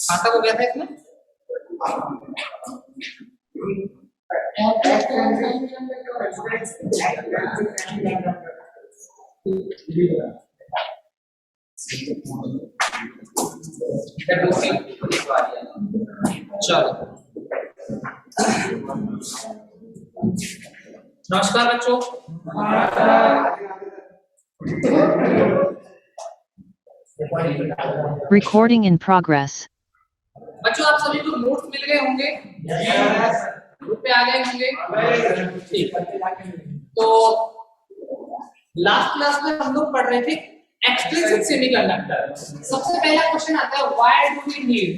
खाता को क्या था इसमें? चलो नमस्कार बच्चों। Recording in progress. बच्चों आप सभी को नोट्स मिल गए होंगे, ग्रुप पे आ गए होंगे, ठीक। तो लास्ट क्लास में हम लोग पढ़ रहे थे एक्सट्रिंसिक सेमीकंडक्टर। सबसे पहला क्वेश्चन आता है why do we need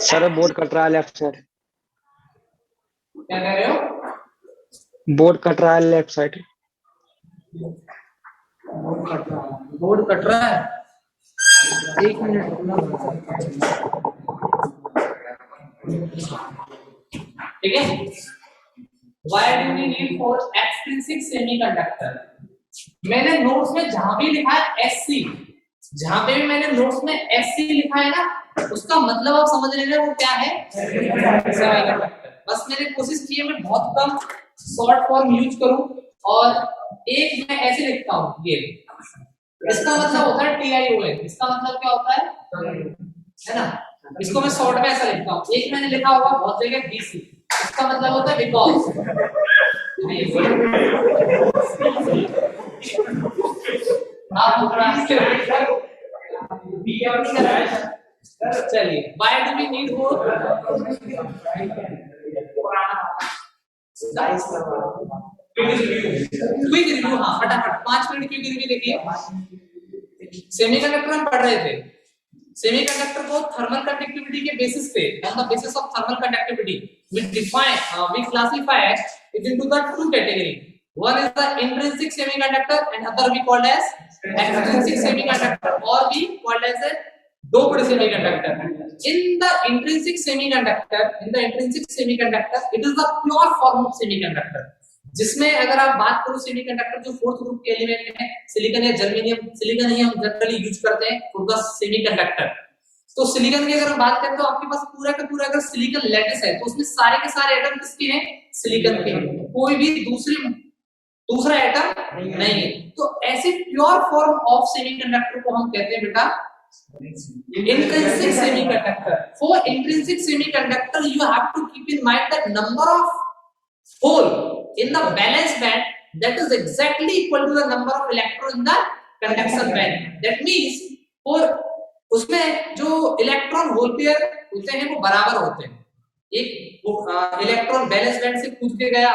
sir board cut रहा है लेफ्ट साइड। क्या कह रहे हो? बोर्ड कट रहा है लेफ्ट साइड। बोर्ड कट रहा है, एक मिनट। ठीक है, why do we need for extrinsic semiconductor. मैंने नोट्स में जहां भी लिखा है एससी, जहां पे भी मैंने नोट्स में एससी लिखा है ना, उसका मतलब आप समझ लेना वो क्या है, सेमीकंडक्टर। बस मैंने कोशिश की है मैं बहुत कम शॉर्ट फॉर्म यूज करूं, और एक मैं ऐसे लिखता हूं, ये इसका मतलब होता है TION। इसका मतलब क्या होता है ना, इसको मैं शॉर्ट में ऐसा लिखता हूं। एक मैंने लिखा होगा बहुत जगह BC, इसका मतलब होता है बिकॉज। चलिए why do we need more, quick review. हाँ फटाफट 5 मिनट क्विक रिव्यू देखिए। सेमीकंडक्टर हम पढ़ रहे थे, सेमीकंडक्टर को थर्मल कंडक्टिविटी के बेसिस पे, on the basis of thermal conductivity we classify it into the two category. One is the intrinsic semiconductor and other we called as extrinsic semiconductor, or we called as a doped semiconductor. In the intrinsic semiconductor, it is the pure form of semiconductor, जिसमें अगर आप बात करो semiconductor जो fourth group के element है, silicon या germanium, silicon ही हम जनरली यूज करते हैं फॉर द सेमीकंडक्टर। तो सिलिकॉन की अगर हम बात करें तो आपके पास पूरा का पूरा अगर सिलिकॉन लैटिस है तो उसमें सारे के सारे एटम किसके हैं, सिलिकॉन के हैं, कोई भी दूसरा एटम नहीं है। तो ऐसे प्योर फॉर्म ऑफ सेमीकंडक्टर को हम कहते हैं बेटा intrinsic semiconductor. For intrinsic semiconductor you have to keep in mind that number of hole in the valence band that is exactly equal to the number of electron in the conduction band. That means for उसमें जो electron hole pair होते हैं वो बराबर होते हैं। एक electron valence band से कूद के गया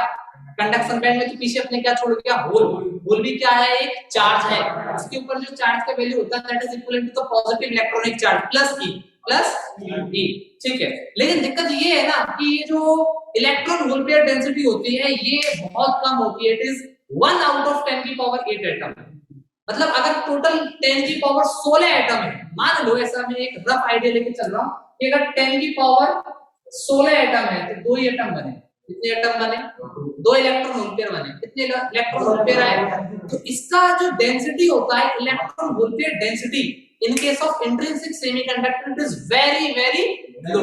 कंडक्शन बैंड में, तो पीछे अपने क्या छोड़ गया, होल। होल भी क्या है, एक चार्ज है, उसके ऊपर जो चार्ज का वैल्यू होता है that is equivalent to the positive electronic charge plus E। ठीक है, लेकिन दिक्कत ये है ना कि ये जो इलेक्ट्रॉन होल पेयर डेंसिटी होती है ये बहुत कम होती है। इट इज 1 आउट ऑफ 10 की पावर 8 एटम। मतलब अगर टोटल 10 की पावर 16 एटम है, मान लो ऐसा मैं एक रफ आइडिया लेके चल रहा हूं कि अगर 10 की पावर 16 एटम है तो 2 ही एटम बने। कितने एटम बने, 2 इलेक्ट्रॉन होल पेयर बने। कितने इलेक्ट्रॉन होल पेयर आए, तो इसका जो डेंसिटी होता है electron hole pair density in case of intrinsic semiconductor it is very very low.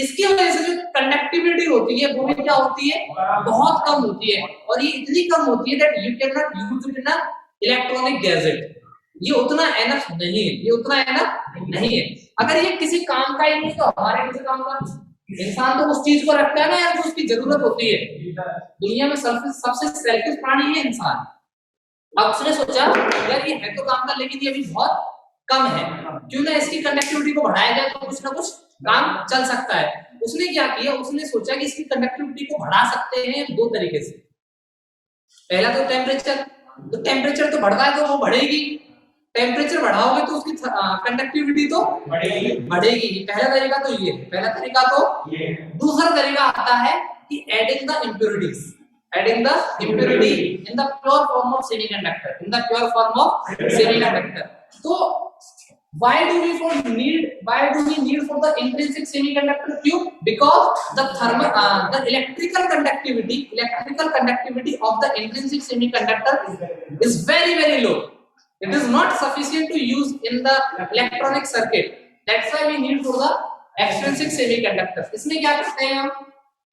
इसकी वजह से जो कंडक्टिविटी होती है वो भी क्या होती है, बहुत कम होती है, और ये इतनी कम होती है that you can not use it in a electronic gadget. ये उतना एनफ नहीं है, ये उतना एनफ नहीं है। अगर ये किसी काम का ही नहीं तो हमारे किसी काम का, इंसान तो उस चीज को रखता है ना यार जो उसकी जरूरत होती है। दुनिया में सबसे सेल्फिश प्राणी है इंसान। अब उसने सोचा यार ये है तो काम का, लेकिन ये भी बहुत कम है, क्यों ना इसकी कंडक्टिविटी को बढ़ाया जाए तो कुछ ना कुछ काम चल सकता है। उसने क्या किया, उसने सोचा कि इसकी कंडक्टिविटी को बढ़ा सकते हैं 2 तरीके से। पहला तो टेम्परेचर, तो टेम्परेचर तो बढ़ता है तो वो बढ़ेगी, टेम्परेचर बढ़ाओगे तो उसकी कंडक्टिविटी तो बढ़ेगी। पहला तरीका तो ये, पहला तरीका तो ये। दूसरा तरीका आता है कि adding the impurities, adding the impurity in the pure form of semiconductor, in the pure form of semiconductor। तो Why do we need for the intrinsic semiconductor Q? Because the electrical conductivity of the intrinsic semiconductor is very low. It is not sufficient to use in the electronic circuit. That's why we need for the extrinsic semiconductor. इसमें क्या करते हैं हम?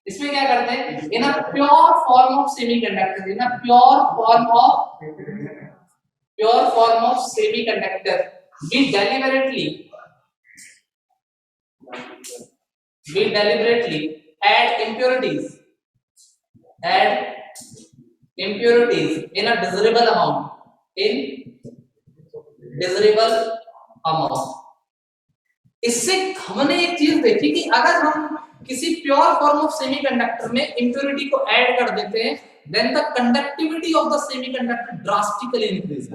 इसमें क्या करते हैं? In a pure form of semiconductor, we deliberately add impurities in a desirable amount. इससे हमने एक चीज देखी कि अगर हम किसी प्योर फॉर्म ऑफ सेमीकंडक्टर में इंप्योरिटी को ऐड कर देते हैं, then the conductivity of the semiconductor drastically increases.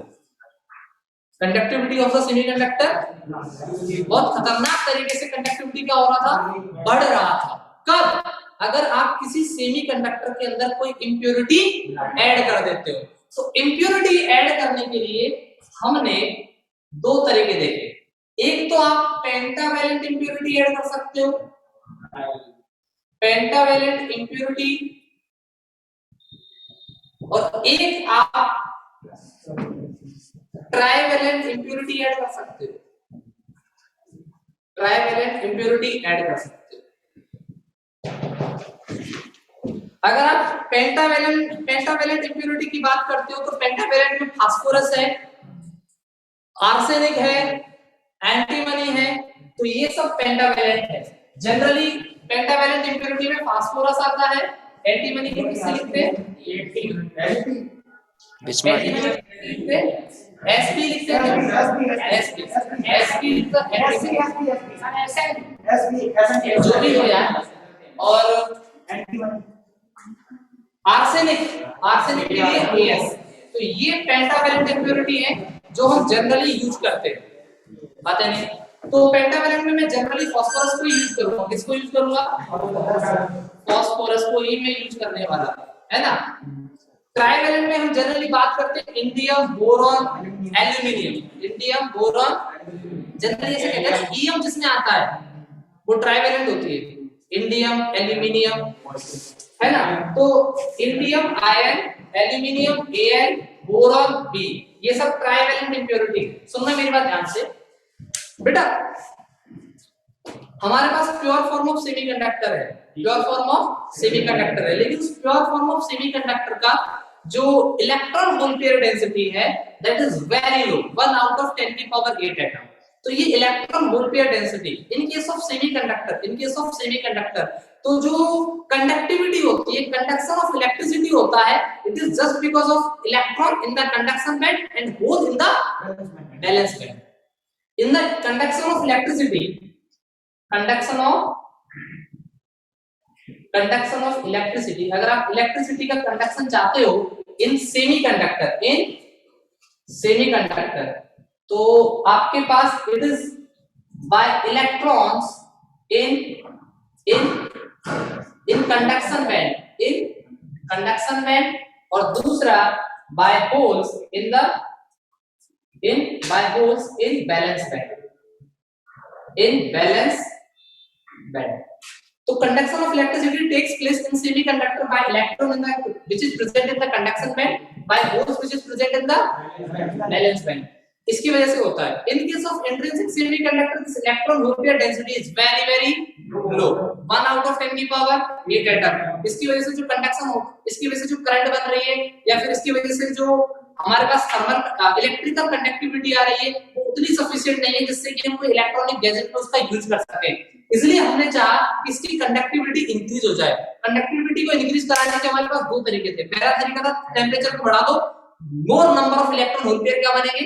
Conductivity of the semiconductor बहुत खतरनाक तरीके से कंडक्टिविटी क्या हो रहा था? बढ़ रहा था। कब? अगर आप किसी सेमीकंडक्टर के अंदर कोई इंप्योरिटी ऐड कर देते हो। तो इंप्योरिटी ऐड करने के लिए हमने दो तरीके देखे। एक तो आप पेंटावैलेंट इंप्योरिटी ऐड कर सकते हो, पेंटावैलेंट इंप्योरिटी, और एक आप ट्राइवैलेंट इंप्योरिटी ऐड कर सकते हो, ट्राइवैलेंट इंप्योरिटी ऐड कर सकते हो। अगर आप पेंटावैलेंट इंप्योरिटी की बात करते हो तो पेंटावैलेंट में फास्फोरस है, आर्सेनिक है, एंटीमनी है, तो ये सब पेंटावैलेंट है। जनरली पेंटावैलेंट इंप्योरिटी में फास्फोरस आता है, एंटीमनी को किससे लिखते हैं? बिस्मथ लिखते हैं, एसपी लिखते हैं, एसपी जो भी हो यार। और आर्सेनिक के लिए एस। तो ये पेंटावैलेंट इंप्योरिटी है जो हम जनरली यूज करते हैं, बात है नहीं। तो पेंटावैलेंट में मैं जनरली फास्फोरस को यूज करूंगा। किसको यूज करूंगा? फास्फोरस को ही मैं यूज करने वाला है ना। ट्राइवैलेंट में हम जनरली बात करते हैं indium, boron, aluminium. Indium, boron, generally ऐसे कहते हैं ईएम जिसमें आता है वो ट्राइवैलेंट होती है। इंडियम, एल्यूमिनियम, है ना। तो indium ion, aluminium Al, boron B, ये सब ट्राइवैलेंट इंप्योरिटी। सुनना मेरी बात ध्यान से बेटा। हमारे पास प्योर फॉर्म ऑफ सेमीकंडक्टर है, लेकिन उस प्योर फॉर्म ऑफ सेमीकंडक्टर का जो इलेक्ट्रॉन होल पेयर डेंसिटी है that is very low, 1 out of 10 की पावर 8 एटम। तो ये electron hole pair density in case of semiconductor, तो जो कंडक्टिविटी होती है, कंडक्शन ऑफ इलेक्ट्रिसिटी होता है, it is just because of electron in the conduction band and hole in the valence band. In the conduction of electricity, अगर आप electricity का conduction चाहते हो इन सेमीकंडक्टर, तो आपके पास it is by electrons in conduction band, और दूसरा by holes in valence band. तो conduction of electricity takes place in semiconductor by electron which is present in the conduction band, by holes which is present in the valence band. इसकी वजह से होता है। In case of intrinsic semiconductor, this electron hole pair density is very low, 1 out of 10 की power 8 atom. इसकी वजह से जो कंडक्शन हो, इसकी वजह से जो करंट बन रही है, या फिर इसकी वजह से जो हमारे पास थर्मल इलेक्ट्रिकल कंडक्टिविटी आ रही है, वो उतनी सफिशिएंट नहीं है जिससे कि हम कोई इलेक्ट्रॉनिक गैजेट में उसका यूज कर सकें। इसलिए हमने चाहा कि इसकी कंडक्टिविटी इंक्रीज हो जाए। कंडक्टिविटी को इंक्रीज कराने के हमारे पास दो तरीके थे। पहला तरीका था टेम्परेचर को बढ़ा दो, मोर number of electron hole pair क्या बनेंगे।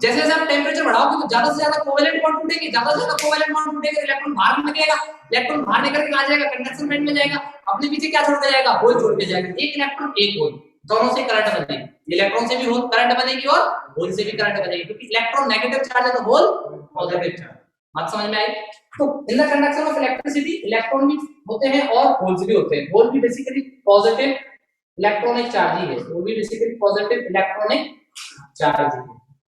जैसे जैसे आप टेम्परेचर बढ़ाओगे तो ज्यादा से ज्यादा कोवेलेंट बॉन्ड टूटेंगे, इलेक्ट्रॉन बाहर निकलेगा, इलेक्ट्रॉन बाहर निकल के आ जाएगा, कंडक्शन बैंड में जाएगा, अपने पीछे क्या छोड़ के जाएगा? होल छोड़ के जाएगा। एक इलेक्ट्रॉन एक होल, दोनों से करंट बनेगी। इलेक्ट्रॉन से भी होल करंट बनेगी और होल से भी करंट बनेगी, क्योंकि इलेक्ट्रॉन नेगेटिव चार्ज है तो होल पॉजिटिव चार्ज। बात समझ में आई? तो इन the conduction of electricity electron भी होते हैं और होल्स भी होते हैं। होल भी बेसिकली पॉजिटिव इलेक्ट्रॉनिक चार्ज ही है, वो भी बेसिकली पॉजिटिव इलेक्ट्रॉनिक चार्ज ही है।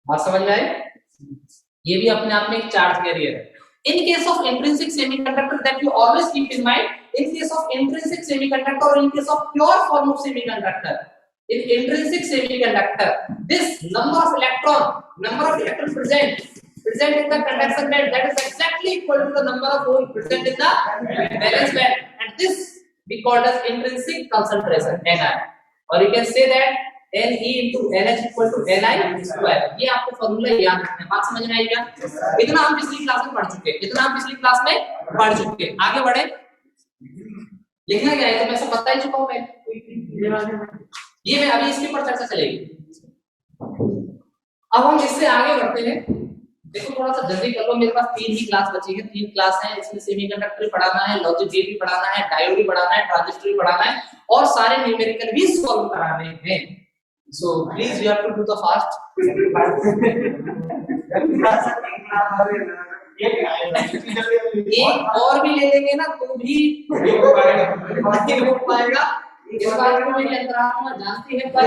बात समझ में आई? ये भी अपने आप में एक चार्ज कैरियर है. In case of intrinsic semiconductor, that you always keep in mind, in case of intrinsic semiconductor or in case of pure form of semiconductor, in intrinsic semiconductor, this number of electron present in the conduction band, that is exactly equal to the number of hole present in the valence band, and this we call as intrinsic concentration, Ni. Or you can say that Ne into NH equal to Ni square. ये आपको formula याद रखना है. बात समझ में आई क्या? इतना हम पिछली क्लास में पढ़ चुके हैं, आगे बढ़े. लिखना क्या है तो मैं सब बता ही चुका हूं. मैं ये मैं अभी इसके ऊपर चर्चा चलेगी. अब हम इससे आगे बढ़ते हैं. देखो थोड़ा सा जल्दी कर लो, मेरे पास 3 ही क्लास बची है. 3 क्लास है, इसमें सेमीकंडक्टर पढ़ाना है, लॉजिक गेट भी पढ़ाना है, डायोड भी पढ़ाना है, ट्रांजिस्टर भी पढ़ाना है और सारे न्यूमेरिकल भी सॉल्व कराने हैं. So please you have to do the fast. एक और भी ले लेंगे ना तो भी नहीं हो पाएगा. इस बात को मेरी अंतरात्मा जानती है, पर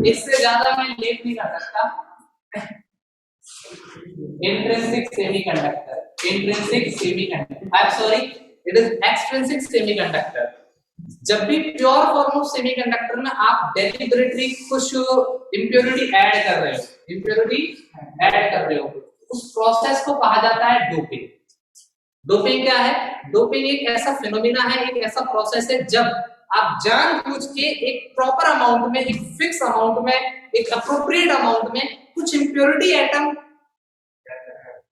इससे ज्यादा मैं लेट नहीं कर सकता. Intrinsic semiconductor. I'm sorry, it is extrinsic semiconductor. जब भी प्योर फॉर्म ऑफ सेमीकंडक्टर में आप डेलिबरेटली कुछ इंप्योरिटी ऐड कर रहे हो, उस प्रोसेस को कहा जाता है डोपिंग. डोपिंग क्या है? डोपिंग एक ऐसा फिनोमिना है, एक ऐसा प्रोसेस है जब आप जानबूझ के एक प्रॉपर अमाउंट में, एक फिक्स अमाउंट में, एक अप्रोप्रिएट अमाउंट में कुछ इंप्योरिटी एटम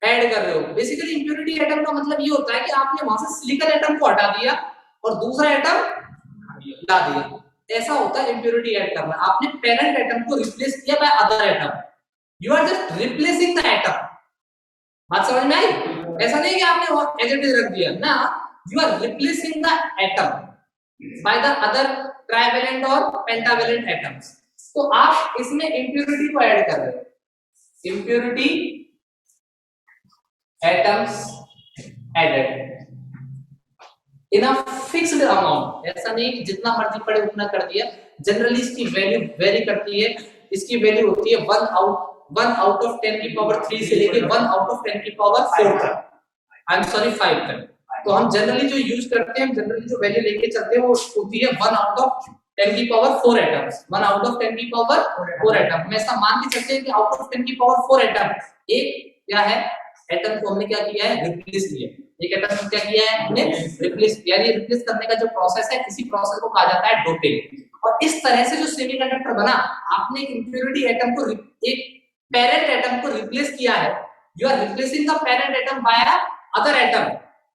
ऐड कर रहे हो. बेसिकली इंप्योरिटी एटम का मतलब ये होता है कि आपने वहां से सिलिकॉन एटम को हटा दिया और दूसरा एटम ला दिया. ऐसा होता है इंप्योरिटी ऐड करना. आपने पेरेंट एटम को रिप्लेस किया by other atom. You are just replacing the atom. बात समझ में आई? ऐसा नहीं कि आपने एज इट इज रख दिया ना. You are replacing the atom by the other trivalent और पेंटावेलेंट एटम्स. तो आप इसमें इंप्योरिटी को ऐड कर रहे हो. Impurity atoms added in a fixed amount. ऐसा नहीं कि जितना मर्जी पड़े उतना कर दिया. जनरली इसकी वैल्यू वेरी करती है. इसकी वैल्यू होती है 1 आउट ऑफ 10 की पावर 3 से लेके 1 आउट ऑफ 10 की पावर 4 तक. आई एम सॉरी 5 तक. तो हम जनरली जो यूज करते हैं, जनरली जो वैल्यू लेके चलते हैं वो होती है 1 आउट ऑफ 10 की पावर 4 एटम्स. 1 आउट ऑफ 10 की पावर 4 एटम. हम ऐसा मान के चलते हैं कि आउट ऑफ 10 की पावर 4 एटम एक क्या है, एटम को हमने क्या किया है, रिप्लेस किया. एक एटम को क्या किया है, हमने रिप्लेस किया. ये रिप्लेस करने का जो प्रोसेस है, इसी प्रोसेस को कहा जाता है डोपिंग. और इस तरह से जो सेमीकंडक्टर बना, आपने एक इंप्योरिटी एटम को एक पेरेंट एटम को रिप्लेस किया है. You are replacing the parent atom by other atom.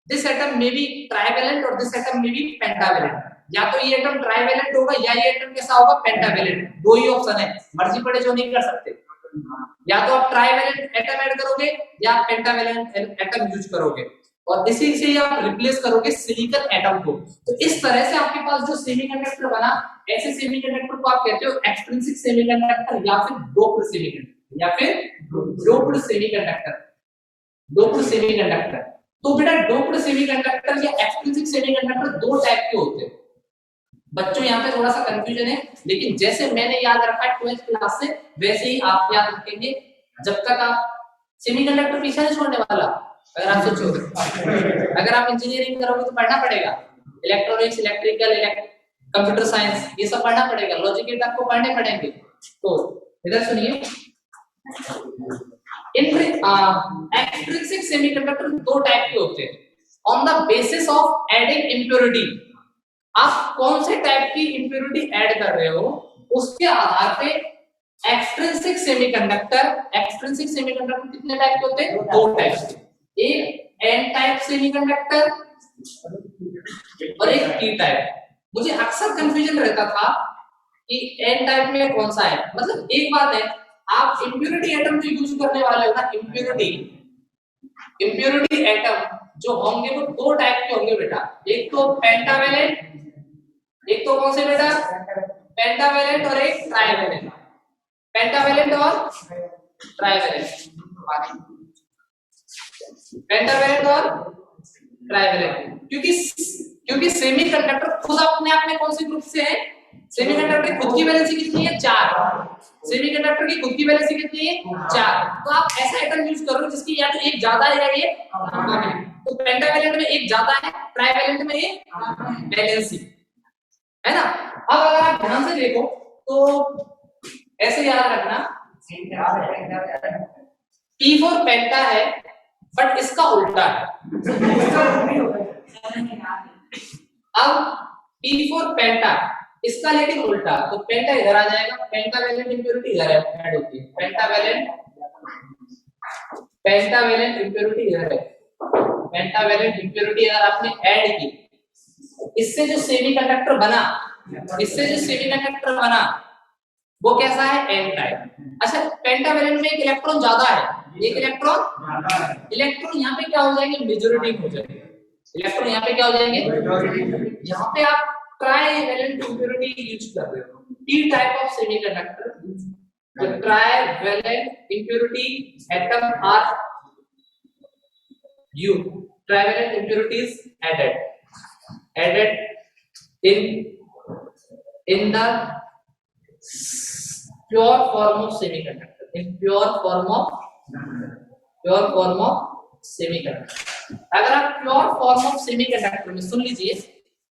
This atom may be trivalent और this atom may be pentavalent. या तो ये एटम ट्राइवेलेंट होगा या ये एटम कैसा होगा, पेंटावेलेंट. दो ही ऑप्शन है, मर्जी पड़े जो नहीं कर सकते. या तो आप ट्राइवेलेंट एटम ऐड करोगे या पेंटावेलेंट एटम यूज करोगे और इसी से आप रिप्लेस करोगे सिलिकॉन एटम को. तो इस तरह से आपके पास जो सेमीकंडक्टर बना, ऐसे सेमीकंडक्टर को आप कहते हो एक्सट्रिंसिक सेमीकंडक्टर या फिर डोप्ड सेमीकंडक्टर. तो बेटा डोप्ड सेमीकंडक्टर या एक्सट्रिंसिक सेमीकंडक्टर दो टाइप के होते हैं. बच्चों यहाँ पे थोड़ा सा कंफ्यूजन है, लेकिन जैसे मैंने याद रखा है 12th क्लास से, वैसे ही आप याद रखेंगे. जब तक आप सेमीकंडक्टर पीछे नहीं छोड़ने वाला. अगर आप सोचो, अगर आप इंजीनियरिंग करोगे तो पढ़ना पड़ेगा. इलेक्ट्रॉनिक्स, इलेक्ट्रिकल, कंप्यूटर साइंस, ये सब पढ़ना पड़ेगा. लॉजिक गेट आपको पढ़ने पड़ेंगे. तो इधर सुनिए, एक्सट्रिंसिक सेमीकंडक्टर दो टाइप के होते हैं. On the basis of adding impurity, आप कौन से टाइप की इम्प्योरिटी ऐड कर रहे हो उसके आधार पे एक्सट्रिंसिक सेमीकंडक्टर कितने टाइप के होते हैं? दो टाइप के. एक एन टाइप सेमीकंडक्टर और एक पी टाइप. मुझे अक्सर कंफ्यूजन रहता था कि एन टाइप में कौन सा है. मतलब एक बात है, आप इम्प्योरिटी एटम जो यूज करने वाले हो ना, इम्प्योरिटी एटम जो होंगे वो दो टाइप के होंगे बेटा. एक तो पेंटावेलेंट, एक तो कौन से बेटा, पेंटावेलेंट और एक ट्राइवेलेंट. पेंटावेलेंट और ट्राइवेलेंट, पेंटावेलेंट और ट्राइवेलेंट. क्योंकि सेमीकंडक्टर खुद अपने आप में कौन से ग्रुप से है? सेमीकंडक्टर की खुद की वैलेंसी कितनी है? 4. सेमीकंडक्टर की खुद की वैलेंसी कितनी है 4, तो आप ऐसा एटम यूज करो जिसकी या तो एक ज्यादा है या ये कम है। तो पेंटावैलेंट में एक ज्यादा है, ट्राइवैलेंट में एक वैलेंसी है ना। अब अगर आप ध्यान से देखो तो ऐसे याद रखना P4 पेंटा है बट इसका उल्टा है। अब P4 पेंटा, इसका लेकिन उल्टा, तो पेंटा इधर आ जाएगा, पेंटावैलेंट इंप्योरिटी इधर ऐड होती है, पेंटावैलेंट इंप्योरिटी इधर है। पेंटावैलेंट इंप्योरिटी अगर आपने ऐड की, इससे जो सेमीकंडक्टर बना, वो कैसा है एन टाइप। अच्छा, पेंटावैलेंट में एक इलेक्ट्रॉन ज्यादा है, एक इलेक्ट्रॉन यहाँ पे क्या हो जाएंगे, मेजॉरिटी हो जाएंगे। इलेक्ट्रॉन यहाँ पे क्या हो जाएंगे, यहाँ पे आप ट्राइवैलेंट इंप्योरिटी यूज कर रहे हो, T type of semiconductor. The trivalent impurity atom are trivalent impurities added in the pure form of semiconductor, pure form of semiconductor। अगर आप pure form of semiconductor में सुन लीजिए,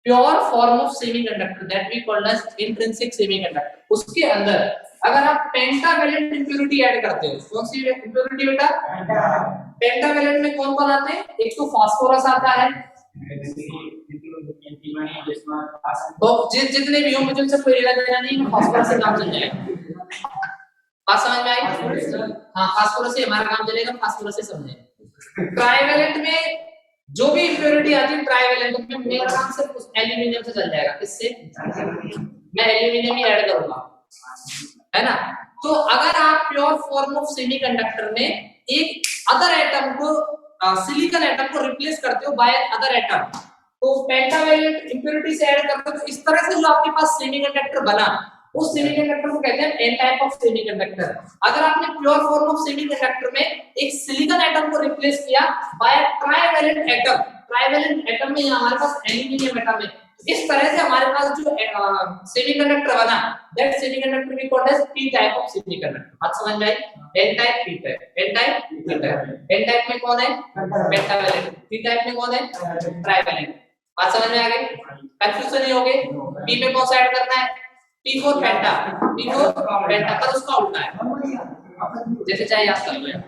pure form of semiconductor that we call as intrinsic semiconductor, उसके अंदर अगर आप pentavalent impurity add करते हो, कौन सी इंप्योरिटी बेटा, पेंटावैलेंट में कौन कौन आते हैं, एक तो फास्फोरस आता है, तो जितने भी हो मुझे उनसे कोई लेना देना नहीं, फास्फोरस से काम चल जाएगा। बात समझ में आई? हाँ, फास्फोरस से हमारा काम चलेगा, फास्फोरस से समझे। ट्राइवैलेंट में जो भी इंप्योरिटी आती है ट्राइवैलेंट में, मेरा काम सिर्फ उस एल्यूमिनियम से चल जाएगा। किससे, मैं एल्यूमिनियम ही ऐड करूंगा, है ना। तो अगर आप प्योर फॉर्म ऑफ सेमीकंडक्टर में एक अदर एटम को, सिलिकॉन एटम को रिप्लेस करते हो बाय अदर एटम, तो पेंटावैलेंट इंप्योरिटी से ऐड करते हो, तो इस तरह से जो आपके पास सेमीकंडक्टर बना, उस सेमीकंडक्टर को कहते हैं एन टाइप ऑफ सेमीकंडक्टर। अगर आपने प्योर फॉर्म ऑफ सेमीकंडक्टर में एक सिलिकॉन एटम को रिप्लेस किया बाय ट्राइवैलेंट एटम में हमारे पास एल्यूमिनियम एटम है, इस तरह से हमारे पास जो सेमीकंडक्टर बना, that semiconductor we called as P type of semiconductor. बात समझ में आई? N type, P type, N type, P type. N type में कौन है, पेंटावैलेंट, पी टाइप में कौन है, ट्राइवैलेंट। बात समझ में आ गई? कंफ्यूजन नहीं होगी। पी में कौन सा ऐड करना है, P4 पेंटा, पर उसका उल्टा है, जैसे चाहे याद कर लो यार,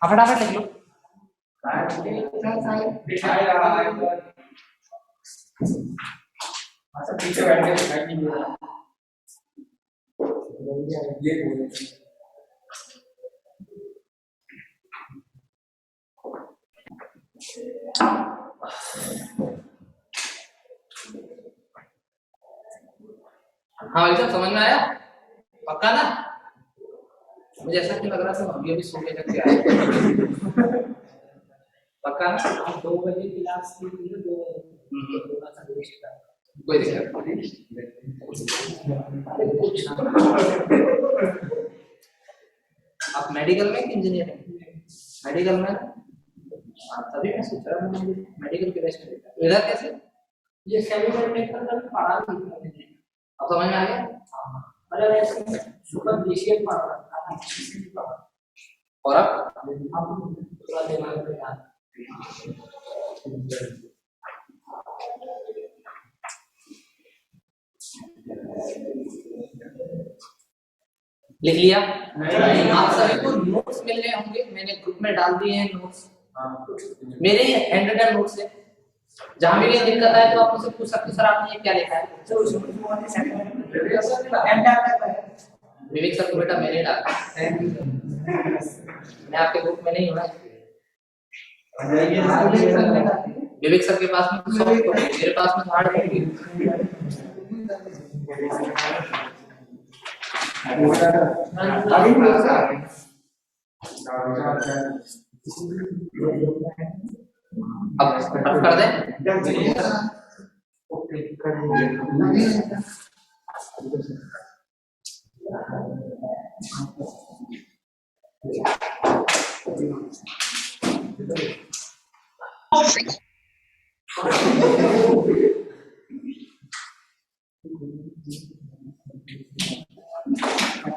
फटाफट लिख लो। पीछे बैठ के हाँ भाई साहब, समझ में आया? पक्का ना? मुझे ऐसा क्यों लग रहा था अभी सो के जग के आए। पक्का ना? 2 बजे क्लास थी, 2 कोई दिक्कत नहीं। आप मेडिकल में कि इंजीनियरिंग? मेडिकल में, तभी मैं सोच रहा हूँ मेडिकल के बेस्ट इधर कैसे, ये सेमीकंडक्टर का पढ़ा नहीं, अब समझ में आ गया? मतलब ऐसे सुपर बीसीए पढ़ रहा था और अब पूरा दिमाग में याद लिख लिया। आप सभी को नोट्स मिल गए होंगे, मैंने ग्रुप में डाल दिए हैं नोट्स, मेरे ही हैंडरेड नोट्स है। जहां भी कोई दिक्कत आए तो आप मुझसे पूछ सकते, सर आपने ये क्या लिखा है। विवेक सर को बेटा मैंने डाला, मैं आपके ग्रुप में नहीं हूँ ना। विवेक सर के पास में सॉफ्ट कॉपी, मेरे पास में हार्ड कॉपी। अब कर दें। अब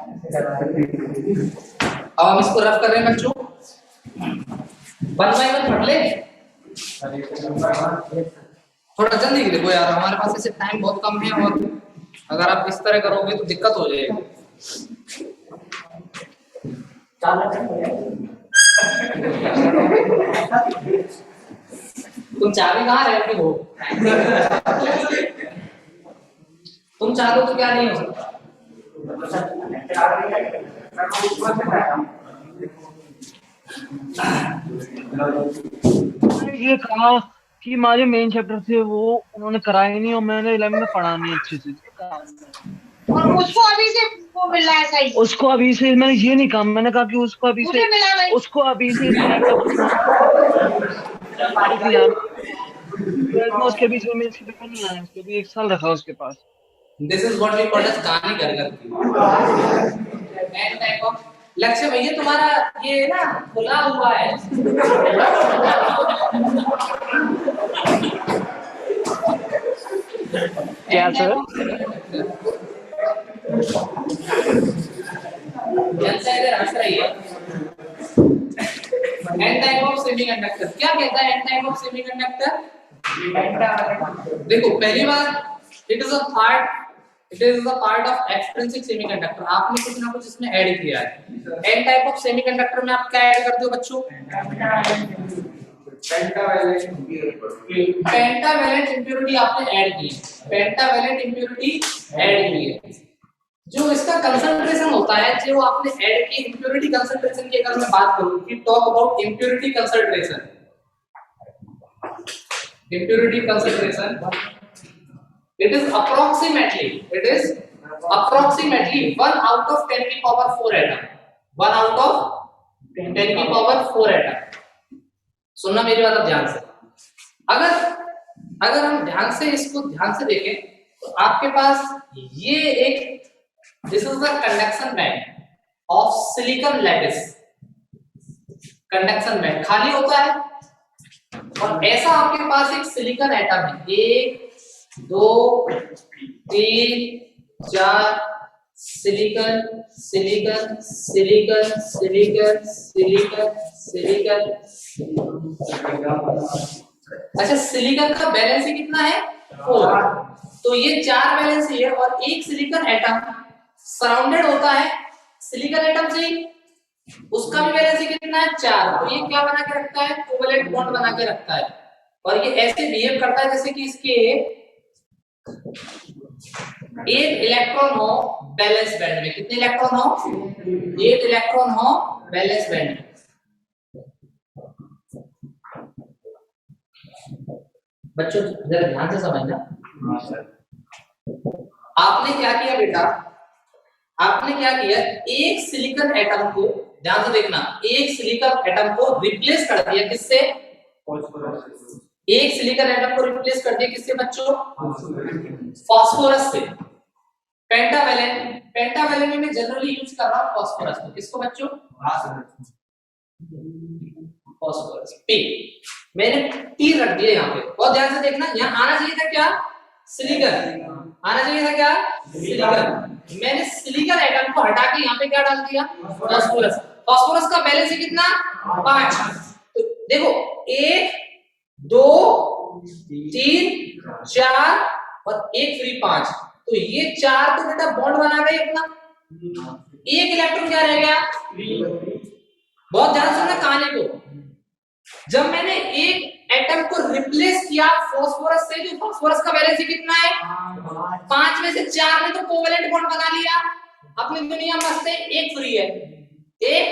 हम इसको रफ कर रहे हैं बच्चों, 1 बाय 1 पढ़ ले। थोड़ा जल्दी देखो यार, हमारे पास ऐसे टाइम बहुत कम है और अगर आप इस तरह करोगे तो दिक्कत हो जाएगी। तुम चाबी कहाँ रहती हो? तुम चाहो तो क्या नहीं हो सकता। ये कहा कि हमारे मेन चैप्टर थे वो उन्होंने कराए नहीं और मैंने 11 में पढ़ा नहीं अच्छे से। और उसको अभी से वो मिला है सही। उसको अभी से मैंने ये नहीं कहा, मैंने कहा कि उसको अभी मुझे से मिला भाई। उसको अभी से उसके बीच में इसके पेपर नहीं आया, उसके भी 1 साल रखा उसके पास। This is what we call as Kahaani Ghar घर की। एंड टाइप ऑफ लक्ष्य भैया तुम्हारा ये ना खुला हुआ है। क्या सर? जनता इधर हंस रही है। एन टाइप ऑफ सेमीकंडक्टर क्या कहता है? एन टाइप ऑफ सेमीकंडक्टर देखो पहली बात it is a part of extrinsic semiconductor. आपने कुछ ना कुछ इसमें ऐड किया है। एन टाइप ऑफ सेमीकंडक्टर में आप क्या ऐड करते हो बच्चों? पेंटावैलेंट इंप्योरिटी आपने ऐड की है। पेंटावैलेंट इंप्योरिटी ऐड की है। जो इसका कंसंट्रेशन होता है जो आपने ऐड की इंप्योरिटी कंसंट्रेशन की अगर मैं बात करूं कि talk about impurity concentration it is approximately 1 out of 10 की पावर 4 एटम। 1 out of 10 की पावर 4 एटम। सुनना मेरी बात ध्यान से। अगर हम ध्यान से इसको ध्यान से देखें तो आपके पास ये एक this is the conduction band of silicon lattice. Conduction band खाली होता है और ऐसा आपके पास एक सिलिकॉन एटम है। 1 2 3 4 silicon silicon silicon silicon silicon silicon. अच्छा सिलिकॉन का वैलेंस कितना है? 4। तो ये 4 वैलेंस है और एक सिलिकॉन एटम सराउंडेड होता है सिलिकॉन एटम से, उसका भी वैलेंस कितना है? 4। तो ये क्या बना के रखता है? कोवेलेंट बॉन्ड बना के रखता है और ये ऐसे बिहेव करता है जैसे कि इसके एक इलेक्ट्रॉन हो बैलेंस बैंड में। कितने इलेक्ट्रॉन हो? 8 इलेक्ट्रॉन हो बैलेंस बैंड में। बच्चों जरा ध्यान से समझना। आपने क्या किया बेटा? आपने क्या किया? एक सिलिकॉन एटम को ध्यान से देखना, एक सिलिकॉन एटम को रिप्लेस कर दिया किससे? एक सिलिकॉन एटम को रिप्लेस कर दिया किससे बच्चों? फास्फोरस से। पेंटावैलेंट में जनरली यूज कर रहा हूं फास्फोरस को। किसको बच्चों? Phosphorus P। मैंने T रख दिया यहाँ पे। बहुत ध्यान से देखना, यहाँ आना चाहिए था क्या? सिलिकॉन। आना चाहिए था क्या? सिलिकॉन। मैंने सिलिकॉन एटम को हटा के यहाँ पे क्या डाल दिया? फास्फोरस। फास्फोरस का बैलेंस है कितना? 5। तो देखो 1 2 3 4 और 1 फ्री 5। तो ये 4 तो बेटा बॉन्ड बना गए अपना। एक इलेक्ट्रॉन क्या रह गया? बहुत ध्यान से सुनना कहानी को। जब मैंने एक एटम को रिप्लेस किया फास्फोरस से, जो फास्फोरस का वैलेंस कितना है? 5 में से 4 ने तो कोवेलेंट बॉन्ड बना लिया। अपनी दुनिया में मस्त है, एक फ्री है। एक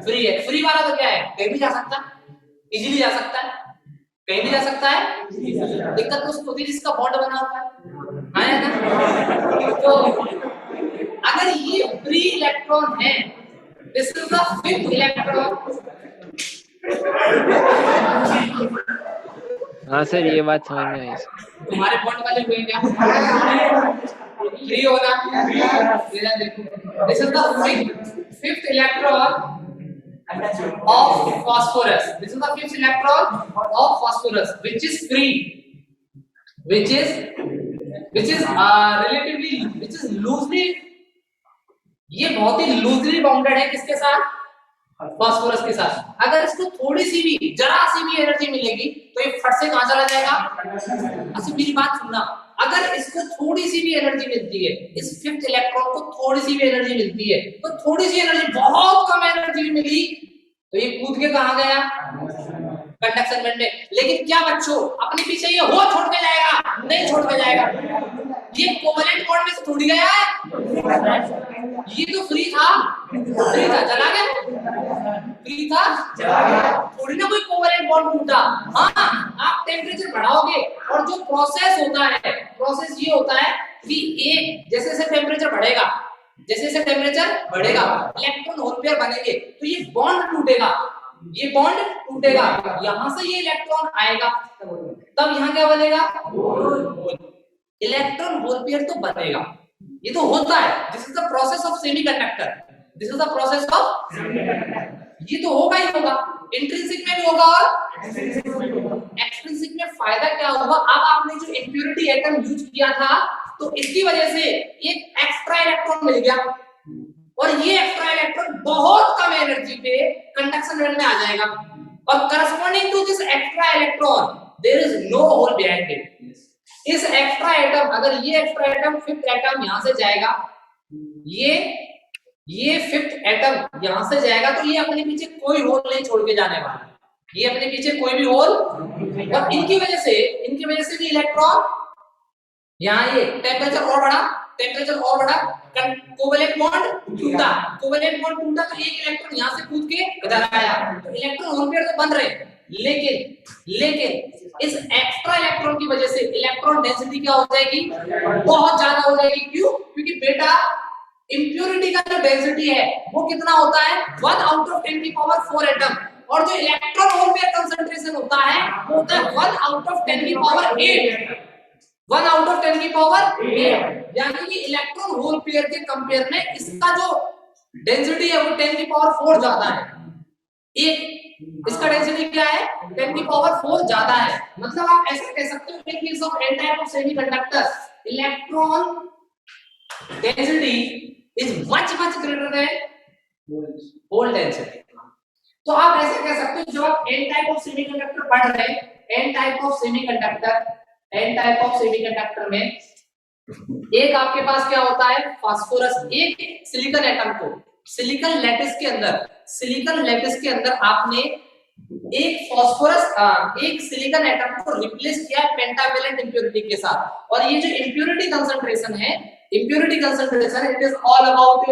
फ्री है। फ्री वाला तो क्या है? कहीं भी जा सकता है, इजीली जा सकता है, कहीं भी जा सकता है। दिक्कत तो उसको भी जिसका बॉन्ड बना हुआ है ना। तो अगर ये फ्री इलेक्ट्रॉन है, this is the 5th electron. हाँ सर ये बात समझ में आई। तुम्हारे बॉन्ड वाले हुए क्या? फ्री होना। देखो this is the 5th electron of phosphorus. This is the 5th electron of phosphorus, which is free, which is loosely ये बहुत ही लूजली बाउंडेड है किसके साथ, फास्फोरस के साथ। अगर इसको थोड़ी सी भी जरा सी भी एनर्जी मिलेगी तो ये फट से कहां चला जाएगा। अच्छा मेरी बात सुनना, अगर इसको थोड़ी सी भी एनर्जी मिलती है, इस फिफ्थ इलेक्ट्रॉन को थोड़ी सी भी एनर्जी मिलती है, तो थोड़ी सी एनर्जी, बहुत कम एनर्जी भी मिली तो ये कूद के कहां गया, कंडक्शन बैंड में। लेकिन क्या बच्चों, अपने पीछे ये हो छोड़ के जाएगा, नहीं छोड़ के जाएगा। ये कोवलेंट बॉन्ड में से टूट गया है, ये तो फ्री था, चला गया, फ्री था, चला गया, थोड़ी ना कोई कोवलेंट बॉन्ड टूटा। हाँ, आप टेम्परेचर बढ़ाओगे और जो प्रोसेस होता है, प्रोसेस ये होता है कि एक जैसे जैसे टेम्परेचर बढ़ेगा, जैसे जैसे टेम्परेचर बढ़ेगा, इलेक्ट्रॉन होल पेयर बनेंगे, तो ये बॉन्ड टूटेगा, ये बॉन्ड टूटेगा, यहां से ये इलेक्ट्रॉन आएगा, तब यहाँ क्या बनेगा, इलेक्ट्रॉन होल पेयर तो बनेगा। ये तो होता है, this is the process of semiconductor, this is the process of, ये तो होगा ही होगा, इंट्रिंसिक में भी होगा और एक्सट्रिंसिक में। फायदा क्या होगा, अब आपने जो इम्प्योरिटी एटम यूज किया था, तो इसकी वजह से एक एक्स्ट्रा इलेक्ट्रॉन मिल गया, और ये एक्स्ट्रा इलेक्ट्रॉन बहुत कम एनर्जी पे कंडक्शन बैंड में आ जाएगा, और corresponding to this extra electron there is no hole behind it. इस एक्स्ट्रा एटम, अगर ये एक्स्ट्रा एटम फिफ्थ एटम यहां से जाएगा, ये फिफ्थ एटम यहां से जाएगा, तो ये अपने पीछे कोई होल नहीं छोड़ के जाने वाला, ये अपने पीछे कोई भी होल, और इनकी वजह से भी इलेक्ट्रॉन यहाँ, ये टेम्परेचर और बढ़ा, कोवेलेंट बॉन्ड टूटा, तो एक इलेक्ट्रॉन यहाँ से कूद के इधर आया, तो इलेक्ट्रॉन होल पेयर तो बन रहे, लेकिन इस एक्स्ट्रा इलेक्ट्रॉन की वजह से इलेक्ट्रॉन डेंसिटी क्या हो जाएगी, बहुत ज्यादा हो जाएगी। क्यों? क्योंकि बेटा इंप्योरिटी का जो डेंसिटी है वो कितना होता है, 1 आउट ऑफ 10 की पावर 4 एटम, और जो इलेक्ट्रॉन होल पेयर कंसंट्रेशन होता है वो होता है 1 आउट ऑफ 10 की पावर 8, 1 आउट ऑफ 10 की पावर 8, यानी कि इलेक्ट्रॉन होल पेयर के कंपेयर में इसका जो डेंसिटी है वो 10 की पावर 4 ज्यादा है। एक इसका डेंसिटी क्या है, 10 की पावर 4 ज्यादा है। मतलब आप ऐसा कह सकते हो, in case of N type of semiconductor electron density is much greater than hole density. तो आप ऐसा कह सकते हो, जब आप एन टाइप ऑफ सेमीकंडक्टर पढ़ रहे हैं, एन टाइप ऑफ सेमीकंडक्टर में एक आपके पास क्या होता है, फास्फोरस, एक सिलिकॉन एटम को सिलिकॉन लैटिस के अंदर आपने एक फास्फोरस, एक सिलिकॉन एटम को रिप्लेस किया पेंटावेलेंट इंप्योरिटी के साथ, और ये जो इंप्योरिटी कंसंट्रेशन है, it is all about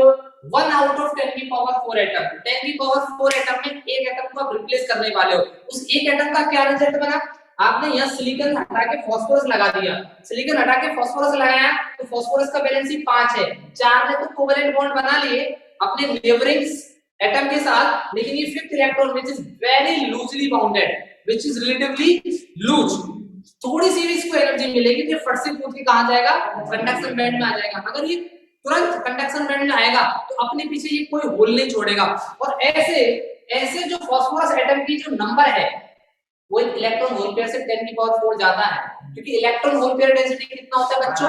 1 out of 10 की पावर 4 एटम। 10 की पावर 4 एटम में एक एटम को आप रिप्लेस करने वाले हो, उस एक एटम का क्या रिजल्ट बना, आपने यहाँ सिलिकॉन हटा के फास्फोरस लगा दिया, सिलिकॉन हटा के फास्फोरस लगाया, तो फास्फोरस का वैलेंसी 5 है, 4 ने तो कोवेलेंट बॉन्ड बना लिए अपने नेबरिंग एटम के साथ, लेकिन ये fifth electron which is very loosely bounded, which is relatively loose, थोड़ी सी भी इसको एनर्जी मिलेगी तो फट से कूद के कहां जाएगा, कंडक्शन बैंड में आ जाएगा। अगर ये तुरंत कंडक्शन बैंड में आएगा तो अपने पीछे ये कोई होल नहीं छोड़ेगा, और ऐसे जो फास्फोरस एटम की जो नंबर है वो इलेक्ट्रॉन होल पेयर से 10 की पावर 4 ज्यादा है, क्योंकि इलेक्ट्रॉन होल पेयर डेंसिटी कितना होता है बच्चों,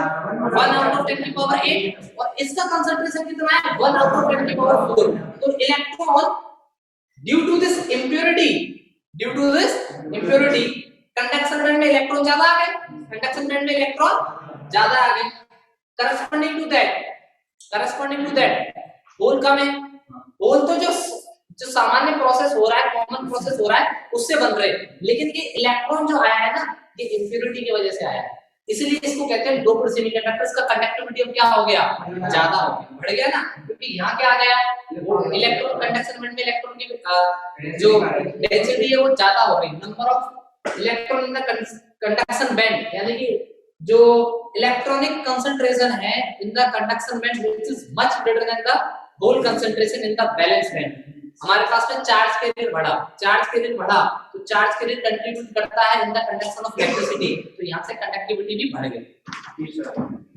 1 आउट ऑफ 10 की पावर 8, और इसका कंसंट्रेशन कितना है, 1 आउट ऑफ 10 की पावर 4। तो electron due to this impurity conduction band में इलेक्ट्रॉन ज्यादा आ गए, करस्पॉन्डिंग टू दैट होल कम है। होल तो जो सामान्य प्रोसेस हो रहा है, कॉमन प्रोसेस हो रहा है, उससे बन रहे, लेकिन ये इलेक्ट्रॉन जो आया है ना, ये इंप्योरिटी की वजह से आया है, इसीलिए इसको कहते हैं डोप्ड सेमीकंडक्टर्स का कंडक्टिविटी अब क्या हो गया, ज्यादा हो गया, बढ़ गया ना, क्योंकि यहाँ क्या आ गया, इलेक्ट्रॉन कंडक्शन बैंड में इलेक्ट्रॉन की जो डेंसिटी है वो ज्यादा हो गई, number of electron in the conduction band, यानी कि जो इलेक्ट्रॉनिक कंसंट्रेशन है in the conduction band which is much greater than the hole concentration in the valence band. हमारे पास में चार्ज कैरियर बढ़ा, तो चार्ज कैरियर कंट्रीब्यूट करता है in the conduction of electricity, तो यहाँ से कंडक्टिविटी भी बढ़ गई।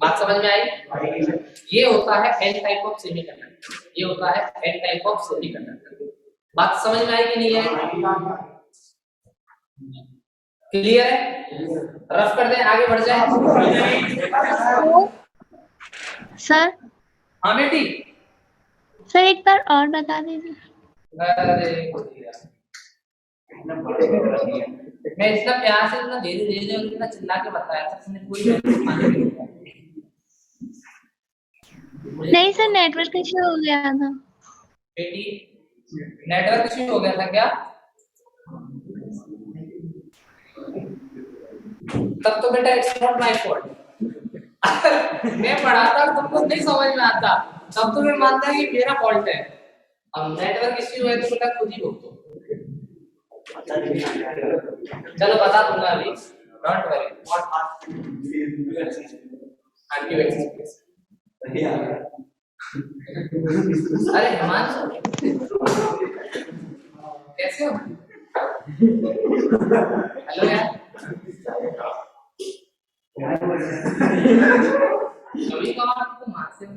बात समझ में आई? ये होता है एन टाइप ऑफ सेमीकंडक्टर, बात समझ में आई कि नहीं है? क्लियर है? रफ कर दें, आगे बढ़ जाए। सर हाँ बेटी, सर एक बार और बता दीजिए। अरे मैं इतना प्यार से इतना धीरे धीरे और इतना चिल्ला के बताया था, तुमने कोई मैसेज मान नहीं लिया। नहीं सर, नेटवर्क इश्यू हो गया था। बेटी नेटवर्क इश्यू हो गया था क्या? तब तो बेटा इट्स नॉट माय फॉल्ट। मैं पढ़ाता और तुमको नहीं समझ में आता तब तो मैं मानता है कि मेरा फॉल्ट है। अब नेटवर्क इश्यू है तो बेटा खुद ही भुगतो। चलो बता दूंगा अभी, डोंट वरी। अरे हिमांशु कैसे हो? हेलो यार, कभी कभार आपको मारते हो।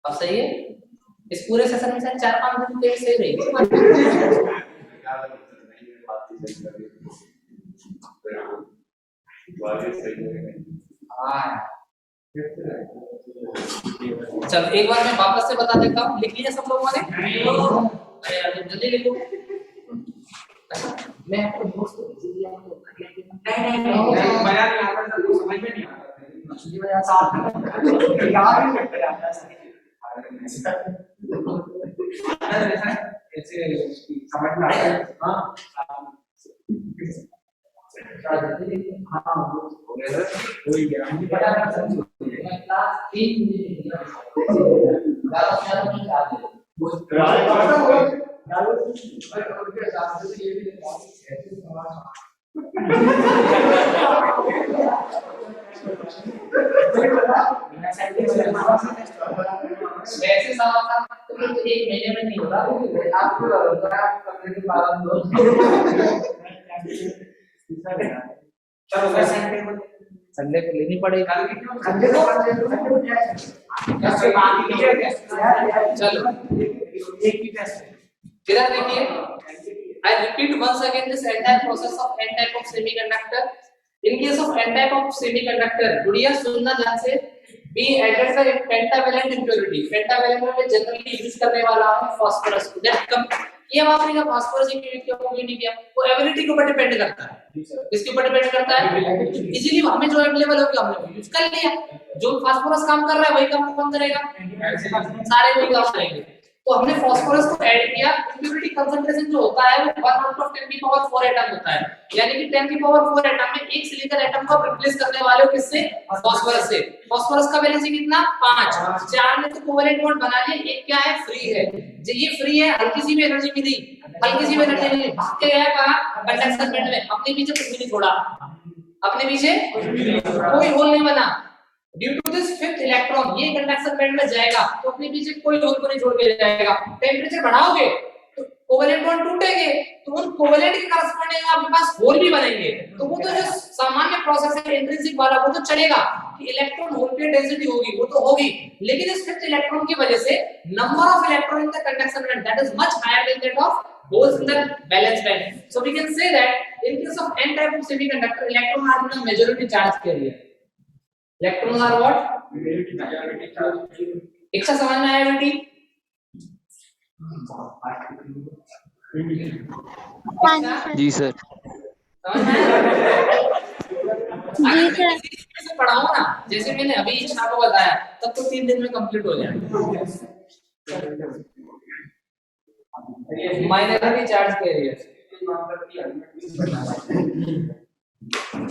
अब सही है? इस पूरे सेशन में शायद 4-5 दिन के सही रहेगी। चलो एक बार मैं वापस से बता देता हूँ, लिख लिया सब लोगों ने? अरे यार जल्दी लिखो। मैं आपको नोट्स तो भेज दिया हूं, नहीं बयान यहाँ पर सबको समझ में नहीं आ रहा। इसलिए मैं साथ में याद नहीं करते आता ऐसे समझ में आता है। हाँ हाँ हो गया सर, हो ही गया। मुझे पता था सर, मैं क्लास 3 में ज्यादा से ज्यादा नहीं आ गए वो वैसे समाधान तो 1 महीने में नहीं होगा। आपको कंप्लीट पालन दो। चलो संडे को लेनी पड़ेगी। चलो एक ही टेस्ट है। इधर देखिए, I repeat once again this entire process of n type of semiconductor. In case of n type of semiconductor, गुड़िया सुनना ध्यान से, we added the pentavalent impurity. Pentavalent में generally यूज करने वाला है phosphorus. That ये हम आपने कहा phosphorus की क्यों नहीं किया? वो ability के ऊपर डिपेंड करता है। इसके ऊपर डिपेंड करता है। इजीली हमें जो अवेलेबल होगा हमने यूज कर लिया। जो phosphorus काम कर रहा है वही काम कौन करेगा? सारे वही काम करेंगे। तो हमने फास्फोरस को ऐड किया। इम्प्योरिटी कंसंट्रेशन जो होता है वो 1 आउट ऑफ 10 की पावर 4 एटम होता है, यानी कि 10 की पावर 4 एटम में एक सिलिकॉन एटम को रिप्लेस करने वाले हो किससे? फास्फोरस से। फास्फोरस का वैलेंसी कितना? 5। 4 ने तो कोवेलेंट बॉन्ड बना लिया, एक क्या है? फ्री है। जो ये फ्री है, हल्की सी भी एनर्जी मिली, हल्की सी भी एनर्जी मिली, भाग के गया कहां? कंडक्शन बैंड में। अपने पीछे कुछ भी नहीं छोड़ा, अपने पीछे कोई होल नहीं बना। Due to this fifth electron ये कंडक्शन बैंड में जाएगा तो अपने पीछे कोई होल को नहीं छोड़ के जाएगा। टेंपरेचर बढ़ाओगे तो कोवेलेंट बॉन्ड टूटेंगे, तो उन कोवेलेंट के करस्पॉन्डिंग आपके पास होल भी बनेंगे। तो वो तो जो सामान्य प्रोसेस है इंट्रिंसिक वाला वो तो चलेगा कि इलेक्ट्रॉन होल की डेंसिटी होगी, वो तो होगी, लेकिन इस फिफ्थ इलेक्ट्रॉन की वजह से number of electron in the conduction band that is much higher than that of holes in the valence band. So we can say that in case of n type of semiconductor, electron are the majority charge carrier. Electrons are what? Majority charge. इच्छा समझ में आया बेटी? जी sir. समझ में आया? जी sir. जैसे पढ़ाऊं ना, जैसे मैंने अभी इच्छा को बताया, तब तो 3 दिन में कंप्लीट हो जाएगा। Minority charge carrier.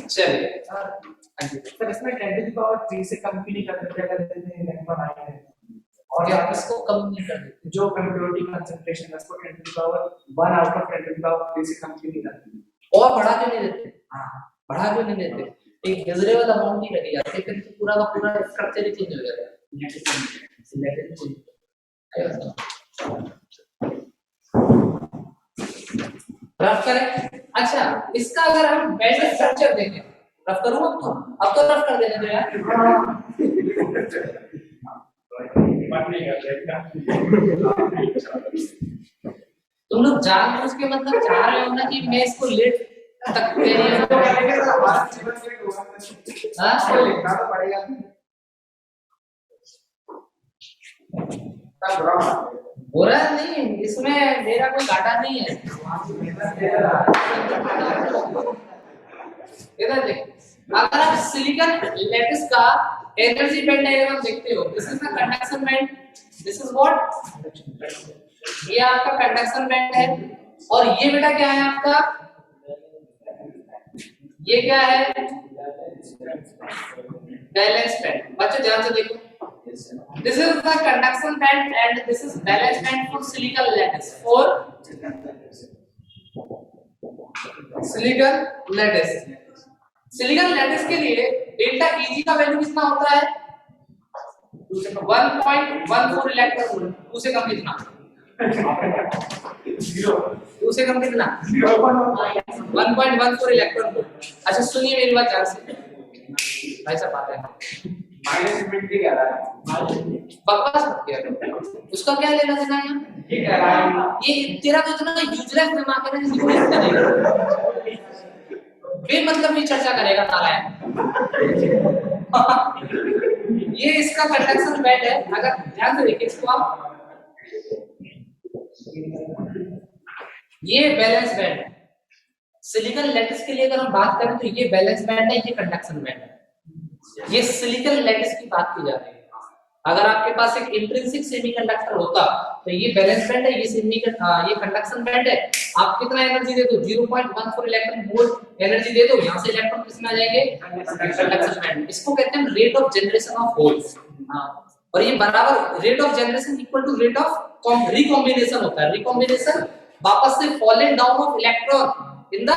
चलिए सर इसमें 10 to the power 3 से कम भी नहीं कर सकते अगर इतने इलेक्ट्रॉन आए हैं, और आप इसको कम नहीं कर देते। जो इम्प्योरिटी कंसंट्रेशन है उसको 10 to the power 1 out of 10 to the power 3 से कम भी नहीं करते और बढ़ा के नहीं देते। हाँ बढ़ा के नहीं देते, एक मेजरेबल अमाउंट ही रख जाते, फिर तो पूरा का पूरा स्ट्रक्चर ही चेंज हो जाता है। रफ करें। अच्छा इसका अगर हम बैंड स्ट्रक्चर देखें, रफ करूं अब तो रफ कर देने दो यार। तुम लोग जानबूझ के मतलब चाह रहे हो ना कि मैं इसको लेट तक बुरा नहीं, इसमें मेरा कोई घाटा नहीं है। इधर देख, अगर आप सिलिकॉन लैटिस का एनर्जी बैंड डायग्राम देखते हो, this is the conduction band, this is what, ये आपका कंडक्शन बैंड है, और ये बेटा क्या है आपका, ये क्या है, बैलेंस बैंड। बच्चों ध्यान से देखो, this is the conduction band and this is balance band for silicon lattice, for silicon lattice। Silicon lattice के लिए डेल्टा Eg का वैल्यू कितना होता है, 1.14 इलेक्ट्रॉन वोल्ट। 2 से कम कितना, 2 से कम कितना, 1.14 इलेक्ट्रॉन वोल्ट। अच्छा सुनिए मेरी बात ध्यान से, भाई साहब बात है, बकवास मत किया करो, उसका क्या लेना देना है, ये तेरा तो इतना यूजलेस दिमाग है ना, किसी को नहीं करेगा, बेमतलब की चर्चा करेगा नारायण। ये इसका कंडक्शन बैंड है, अगर ध्यान से देखिए इसको आप, ये बैलेंस बैंड है। सिलिकॉन लैटिस के लिए अगर हम बात करें तो ये बैलेंस बैंड है, ये कंडक्शन बैंड है। ये सिलिकॉन लैटिस की बात की जा रही है। अगर आपके पास एक इंट्रिंसिक सेमीकंडक्टर होता तो ये बैलेंस बैंड है, ये कंडक्शन बैंड है। आप कितना एनर्जी दे दो, 0.14 इलेक्ट्रॉन वोल्ट एनर्जी दे दो, यहां से इलेक्ट्रॉन किसमें आ जाएंगे, कंडक्शन बैंड। इसको कहते हैं rate of generation of holes. और ये बराबर rate of generation equal to rate of recombination होता है। रिकॉम्बिनेशन वापस से falling down of electron in the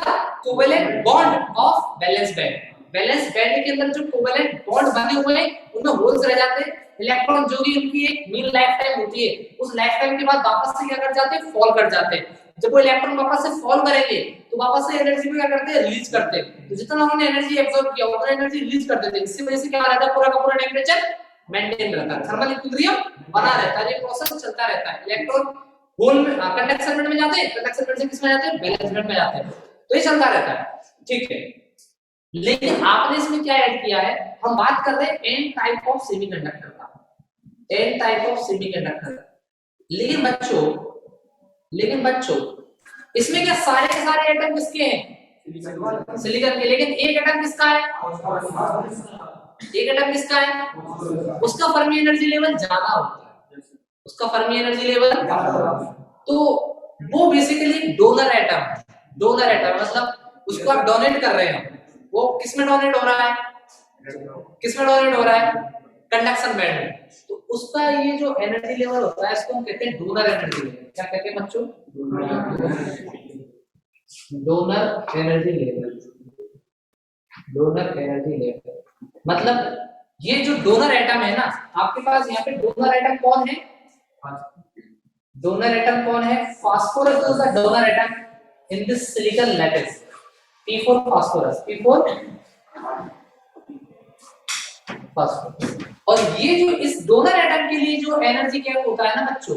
covalent bond of valence band. Valence band के अंदर जो कोवेलेंट बॉन्ड बने हुए हैं उनमें होल्स रह जाते हैं। इलेक्ट्रॉन जो भी उनकी एक मीन लाइफ टाइम होती है, उस लाइफ टाइम के बाद वापस से क्या कर जाते हैं, फॉल कर जाते हैं। जब वो इलेक्ट्रॉन वापस से फॉल करेंगे तो वापस से एनर्जी को क्या करते हैं, रिलीज करते हैं। तो जितना उन्होंने एनर्जी एब्जॉर्ब किया उतना एनर्जी रिलीज कर देते हैं। इसकी वजह से क्या रहता है, पूरा का पूरा टेंपरेचर मेंटेन रहता है, थर्मल इक्विलिब्रियम बना रहता है, ये प्रोसेस चलता रहता है। इलेक्ट्रॉन होल में कंडक्शन बैंड में जाते हैं, कंडक्शन बैंड से किस में जाते हैं, बैलेंस बैंड में जाते हैं। तो ये चलता रहता है, ठीक है। लेकिन आपने इसमें क्या ऐड किया है, हम बात कर रहे हैं एन टाइप ऑफ सेमीकंडक्टर का, एन टाइप ऑफ सेमीकंडक्टर। लेकिन बच्चों इसमें क्या सारे के सारे एटम किसके हैं, सिलिकॉन के। लेकिन एक एटम किसका है, एक एटम किसका है, उसका फर्मी एनर्जी लेवल ज्यादा होता है, उसका फर्मी एनर्जी लेवल, तो वो बेसिकली डोनर एटम है। डोनर एटम मतलब उसको आप डोनेट कर रहे हैं, वो किसमें डोनेट हो रहा है, किसमें डोनेट हो रहा है, कंडक्शन बैंड में। तो उसका ये जो एनर्जी लेवल होता है इसको हम कहते हैं डोनर एनर्जी लेवल। क्या कहते हैं बच्चों, donor energy level. Donor energy level मतलब ये जो डोनर एटम है ना, आपके पास यहाँ पे डोनर एटम कौन है, डोनर एटम कौन है, phosphorus is the donor atom in this silicon lattice. P4 phosphorus, P4 phosphorus. और ये जो इस डोनर एटम के लिए जो एनर्जी गैप होता है ना बच्चों,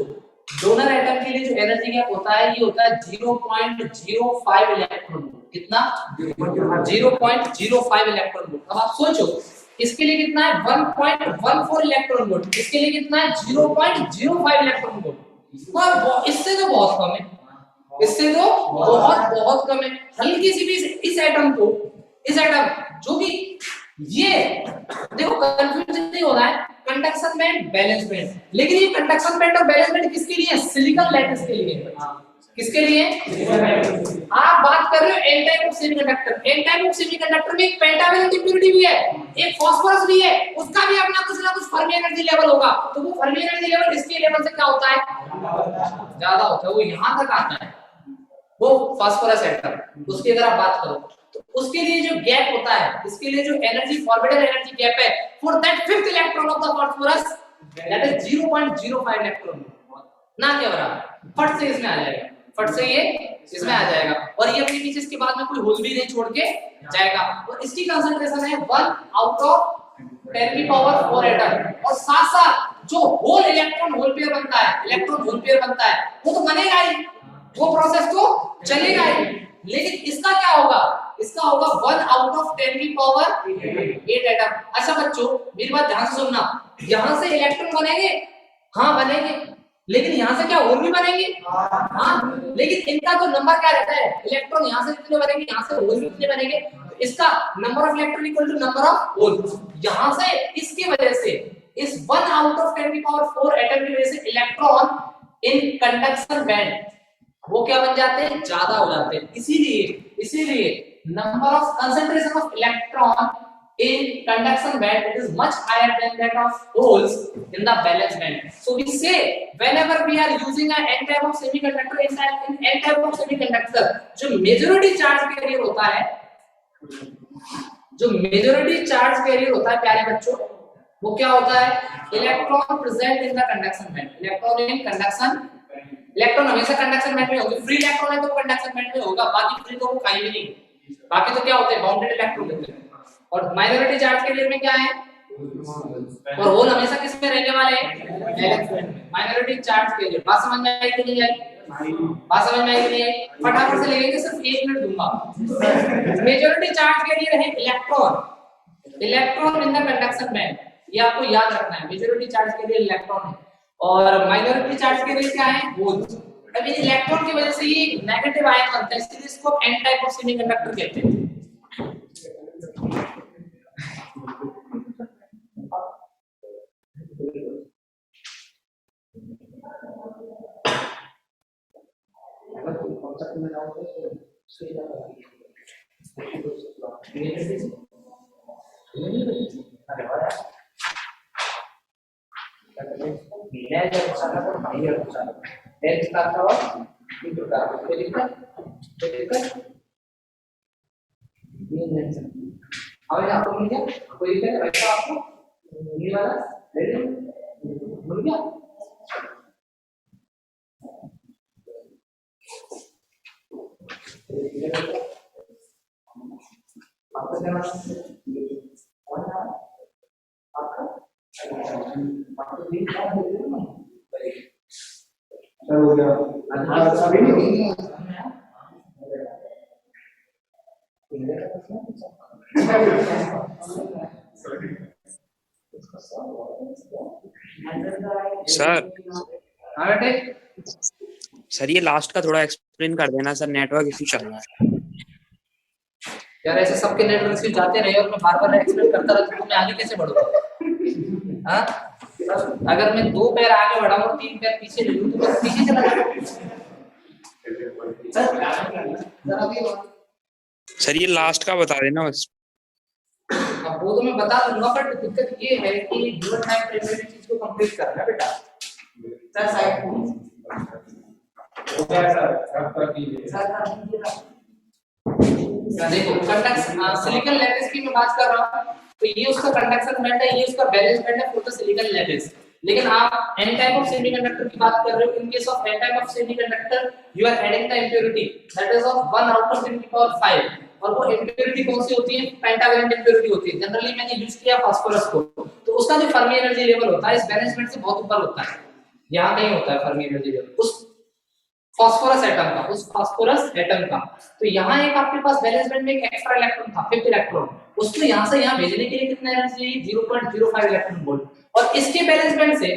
डोनर एटम के लिए जो एनर्जी गैप होता है ये होता है 0.05 इलेक्ट्रॉन वोल्ट। कितना, 0.05 इलेक्ट्रॉन वोल्ट। अब आप सोचो इसके लिए कितना है, 1.14 इलेक्ट्रॉन वोल्ट, इसके लिए कितना है, 0.05 इलेक्ट्रॉन वोल्ट। इससे तो बहुत कम है, इससे तो बहुत कम है। हल्की सी भी इस एटम को, इस एटम जो भी, ये देखो कंफ्यूजन नहीं हो रहा है, कंडक्शन बैंड बैलेंस बैंड। लेकिन ये कंडक्शन बैंड और बैलेंस बैंड किसके लिए है, सिलिकॉन लैटिस के लिए। किसके लिए, आप बात कर रहे हो N type of semiconductor. N type of semiconductor में एक पेंटावैलेंट इम्प्योरिटी भी है, एक फास्फोरस भी है, उसका भी अपना कुछ ना कुछ फर्मी एनर्जी लेवल होगा। तो वो फर्मी एनर्जी लेवल इसके लेवल से क्या होता है, ज्यादा होता है, वो यहां तक आता है, वो फास्फोरस एटम। उसकी अगर आप बात करो तो उसके लिए जो गैप होता है, इसके लिए जो एनर्जी फॉरवर्डेड एनर्जी गैप है, for that fifth electron of the phosphorus that is 0.05 electron ना के बराबर। फट से इसमें आ जाएगा, फट से ये इसमें आ जाएगा, और ये अपने पीछे इसके बाद में कोई होल भी नहीं छोड़ के जाएगा। और इसकी कंसंट्रेशन है 1 आउट ऑफ 10 की पावर 4 एटम। और साथ साथ जो होल इलेक्ट्रॉन होल पेयर बनता है, इलेक्ट्रॉन होल पेयर बनता है, वो तो बनेगा ही, वो प्रोसेस तो चलेगा ही। लेकिन इसका क्या होगा, इसका होगा 1 आउट ऑफ 10 की पावर 8 एटम। अच्छा बच्चों मेरी बात ध्यान से सुनना, यहां से इलेक्ट्रॉन बनेंगे, हाँ बनेंगे, लेकिन यहाँ से क्या और भी बनेंगे? हाँ, लेकिन इनका तो नंबर क्या रहता है, इलेक्ट्रॉन यहाँ से कितने बनेंगे, यहाँ से और भी कितने बनेंगे, तो इसका number of electron equal to number of holes. यहाँ से इसकी वजह से इस 1 आउट ऑफ 10 की पावर 4 एटम की वजह से इलेक्ट्रॉन इन कंडक्शन बैंड वो क्या बन जाते हैं, ज्यादा हो जाते हैं। इसीलिए number of concentration of electron in conduction band it is much higher than that of holes in the valence band. So we say whenever we are using a n type of semiconductor in n type of semiconductor जो majority charge carrier होता है, जो majority charge carrier होता है प्यारे बच्चों, वो क्या होता है, electron present in the conduction band. Electron हमेशा कंडक्शन बैंड में होगा, फ्री इलेक्ट्रॉन है तो कंडक्शन बैंड में होगा, बाकी फ्री तो वो कहीं भी नहीं, बाकी तो क्या होते हैं, बाउंडेड इलेक्ट्रॉन होते हैं। और माइनॉरिटी चार्ज कैरियर में क्या है, और होल हमेशा किस में रहने वाले हैं, वैलेंस बैंड में। माइनॉरिटी चार्ज कैरियर बात समझ में आई कि नहीं आई, बात समझ में आई कि नहीं आई, फटाफट से लेंगे, सिर्फ 1 मिनट दूंगा। मेजॉरिटी चार्ज कैरियर है electron in the conduction band, ये आपको याद रखना है, मेजॉरिटी चार्ज कैरियर इलेक्ट्रॉन है और माइनॉरिटी चार्ज कैरियर क्या है, होल्स। अब इन इलेक्ट्रॉन की वजह से ये नेगेटिव आयन बनता है, इसलिए इसको एन टाइप ऑफ सेमीकंडक्टर कहते हैं। सर सर ये लास्ट का थोड़ा एक्सप्लेन कर देना सर, नेटवर्क इशू चल रहा है यार, ऐसे सबके नेटवर्क इशू जाते रहे और मैं बार-बार एक्सप्लेन करता रहता तो मैं आगे कैसे बढ़ूंगा? हाँ, अगर मैं 2 पैर आगे बढ़ाऊं और 3 पैर पीछे ले लूं तो मैं पीछे चला जाऊंगा। सर ये लास्ट का बता देना बस। अब वो तो मैं बता दूंगा, बट दिक्कत ये है कि गिवन टाइम फ्रेम में चीज को कंप्लीट करना है बेटा। सर साइड हो गया सर, अब कर दीजिए सर। देखो कंडक्शन सिलिकॉन लैटिस की मैं बात कर रहा हूं, तो ये उसका कंडक्शन बैंड है, ये उसका वैलेंस बैंड है फॉर द सिलिकॉन लैटिस। लेकिन आप एन टाइप ऑफ सेमीकंडक्टर की बात कर रहे हो, in case of N type of semiconductor you are adding the impurity that is of 1 out of 10 की पावर 5, और वो इंप्योरिटी कौन सी होती है, पेंटावैलेंट इंप्योरिटी होती है। जनरली मैंने यूज किया फास्फोरस को, तो उसका जो फर्मी एनर्जी लेवल होता है इस वैलेंस बैंड से बहुत ऊपर होता है, यहां नहीं होता है फर्मी एनर्जी लेवल उस फास्फोरस एटम का। तो यहाँ एक आपके पास वैलेंस बैंड में एक एक्स्ट्रा इलेक्ट्रॉन था, 5 इलेक्ट्रॉन, उसको यहाँ से यहाँ भेजने के लिए कितना एनर्जी चाहिए, 0.05 इलेक्ट्रॉन वोल्ट। और इसके वैलेंस बैंड से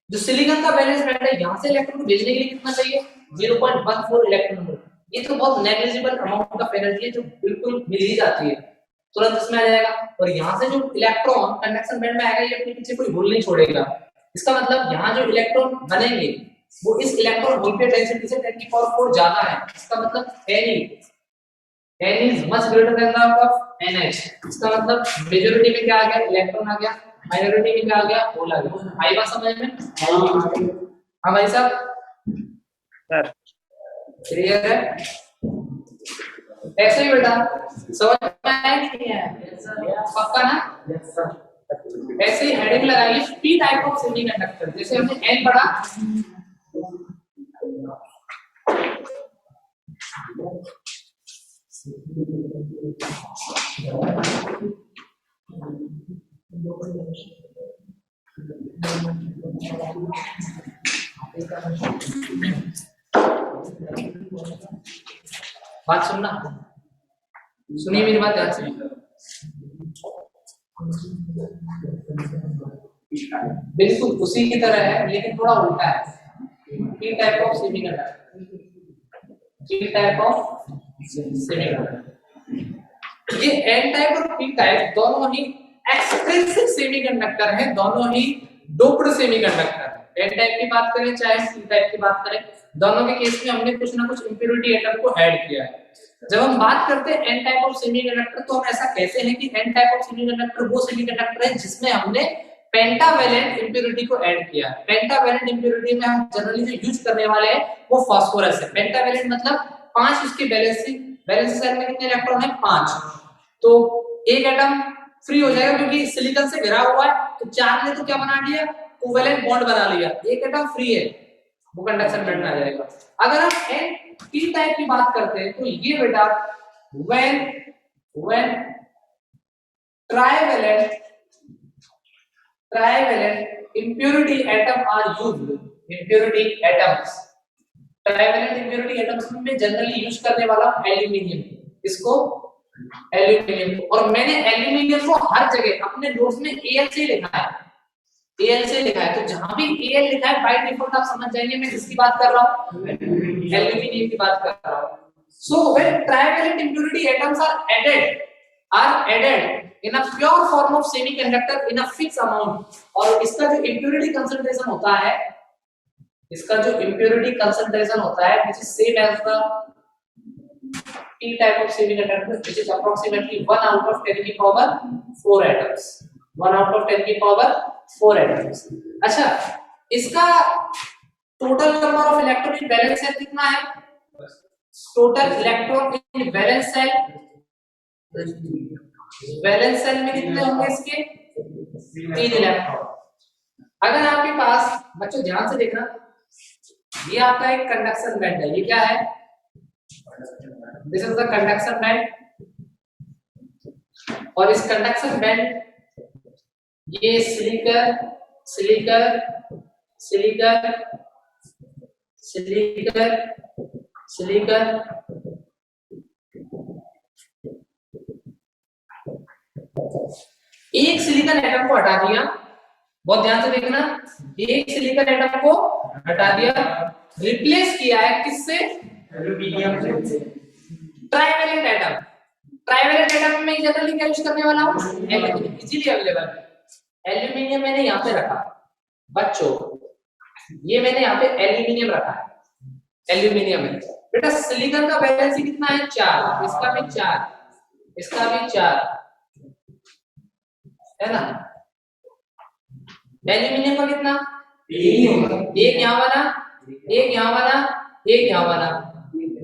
जो सिलिकॉन का वैलेंस बैंड है, यहाँ से इलेक्ट्रॉन को भेजने के लिए कितना चाहिए, 0.14 इलेक्ट्रॉन वोल्ट। ये तो बहुत नेग्लिजिबल अमाउंट ऑफ एनर्जी है जो बिल्कुल मिल ही जाती है, तुरंत इसमें आ जाएगा। और यहाँ से जो इलेक्ट्रॉन कंडक्शन बैंड में आएगा, ये अपने पीछे कोई होल नहीं छोड़ेगा। इसका मतलब यहाँ जो इलेक्ट्रॉन बनेंगे वो इस इलेक्ट्रॉन होल पे डेंसिटी से 10 की पावर 4 ज्यादा है। इसका मतलब n is much greater than that of nh। इसका मतलब मेजॉरिटी में क्या आ गया, इलेक्ट्रॉन आ गया, माइनॉरिटी में क्या आ गया, होल आ गया। आई बात समझ में? हाँ भाई साहब, सर क्लियर है? ऐसे ही बेटा समझ में आया कि नहीं आया? पक्का ना? ऐसे ही हेडिंग लगाइए, p टाइप ऑफ सेमीकंडक्टर। जैसे हमने n पढ़ा, बात सुनना, सुनिए मेरी बात ध्यान से। बिल्कुल उसी की तरह है लेकिन थोड़ा उल्टा है। P type of semiconductor, P type of semiconductor. ये एन टाइप और पी टाइप दोनों ही एक्सट्रिंसिक सेमीकंडक्टर हैं, दोनों ही डोप्ड सेमीकंडक्टर हैं। एन टाइप की बात करें चाहे पी टाइप की बात करें, दोनों के केस में हमने कुछ ना कुछ इंप्योरिटी एटम को ऐड किया है। जब हम बात करते हैं एन टाइप ऑफ सेमीकंडक्टर तो हम ऐसा कहते हैं कि एन टाइप ऑफ सेमीकंडक्टर वो सेमीकंडक्टर है जिसमें हमने पेंटावैलेंट इंप्योरिटी को ऐड किया। पेंटावैलेंट इंप्योरिटी में हम जनरली जो यूज करने वाले हैं वो फास्फोरस है। पेंटावैलेंट मतलब 5 इसके वैलेंसी सेल में कितने इलेक्ट्रॉन है 5, तो एक एटम फ्री हो जाएगा क्योंकि सिलिकॉन से घिरा हुआ है, तो 4 ने तो क्या बना दिया कोवैलेंट बॉन्ड बना लिया, एक एटम फ्री है वो कंडक्शन बैंड में आ जाएगा। अगर हम एन पी टाइप की बात करते हैं तो ये बेटा when trivalent impurity atom are used, impurity atoms, trivalent impurity atoms में जनरली यूज करने वाला एल्यूमिनियम, इसको एल्यूमिनियम को, और मैंने एल्यूमिनियम को हर जगह अपने नोट्स में Al से लिखा है, Al से लिखा है, तो जहां भी Al लिखा है बाय डिफॉल्ट आप समझ जाएंगे मैं किसकी बात कर रहा हूं, एल्यूमिनियम की बात कर रहा हूं। So when trivalent impurity atoms are added in a pure form of semiconductor in a fixed amount, और इसका जो impurity concentration होता है, इसका जो impurity concentration होता है which is same as the p type of semiconductor which is approximately 1 out of 10 की power 4 atoms, 1 out of 10 की power 4 atoms। अच्छा, इसका total number of electron in valence cell कितना है? total electron in valence cell, valence shell में कितने होंगे इसके 3 इलेक्ट्रॉन। अगर आपके पास बच्चों ध्यान से देखना, ये आपका एक कंडक्शन बैंड है, ये क्या है, this is the conduction band, और इस कंडक्शन बैंड ये silicon silicon silicon silicon silicon एक सिलिकॉन एटम को हटा दिया, बहुत ध्यान से देखना, एक सिलिकॉन एटम को हटा दिया, रिप्लेस किया है किससे, एल्यूमिनियम से। ट्राइवैलेंट एटम, ट्राइवैलेंट एटम में जनरली क्या यूज करने वाला हूं, एल्यूमिनियम, इजीली अवेलेबल है। एल्यूमिनियम मैंने यहां पे रखा बच्चों, ये मैंने यहां पे एल्यूमिनियम रखा है, एल्यूमिनियम है बेटा। सिलिकॉन का वैलेंसी कितना है 4, इसका भी 4, इसका भी 4 है ना। एल्यूमिनियम का कितना, एक यहाँ बना, एक यहाँ बना, एक यहाँ बना,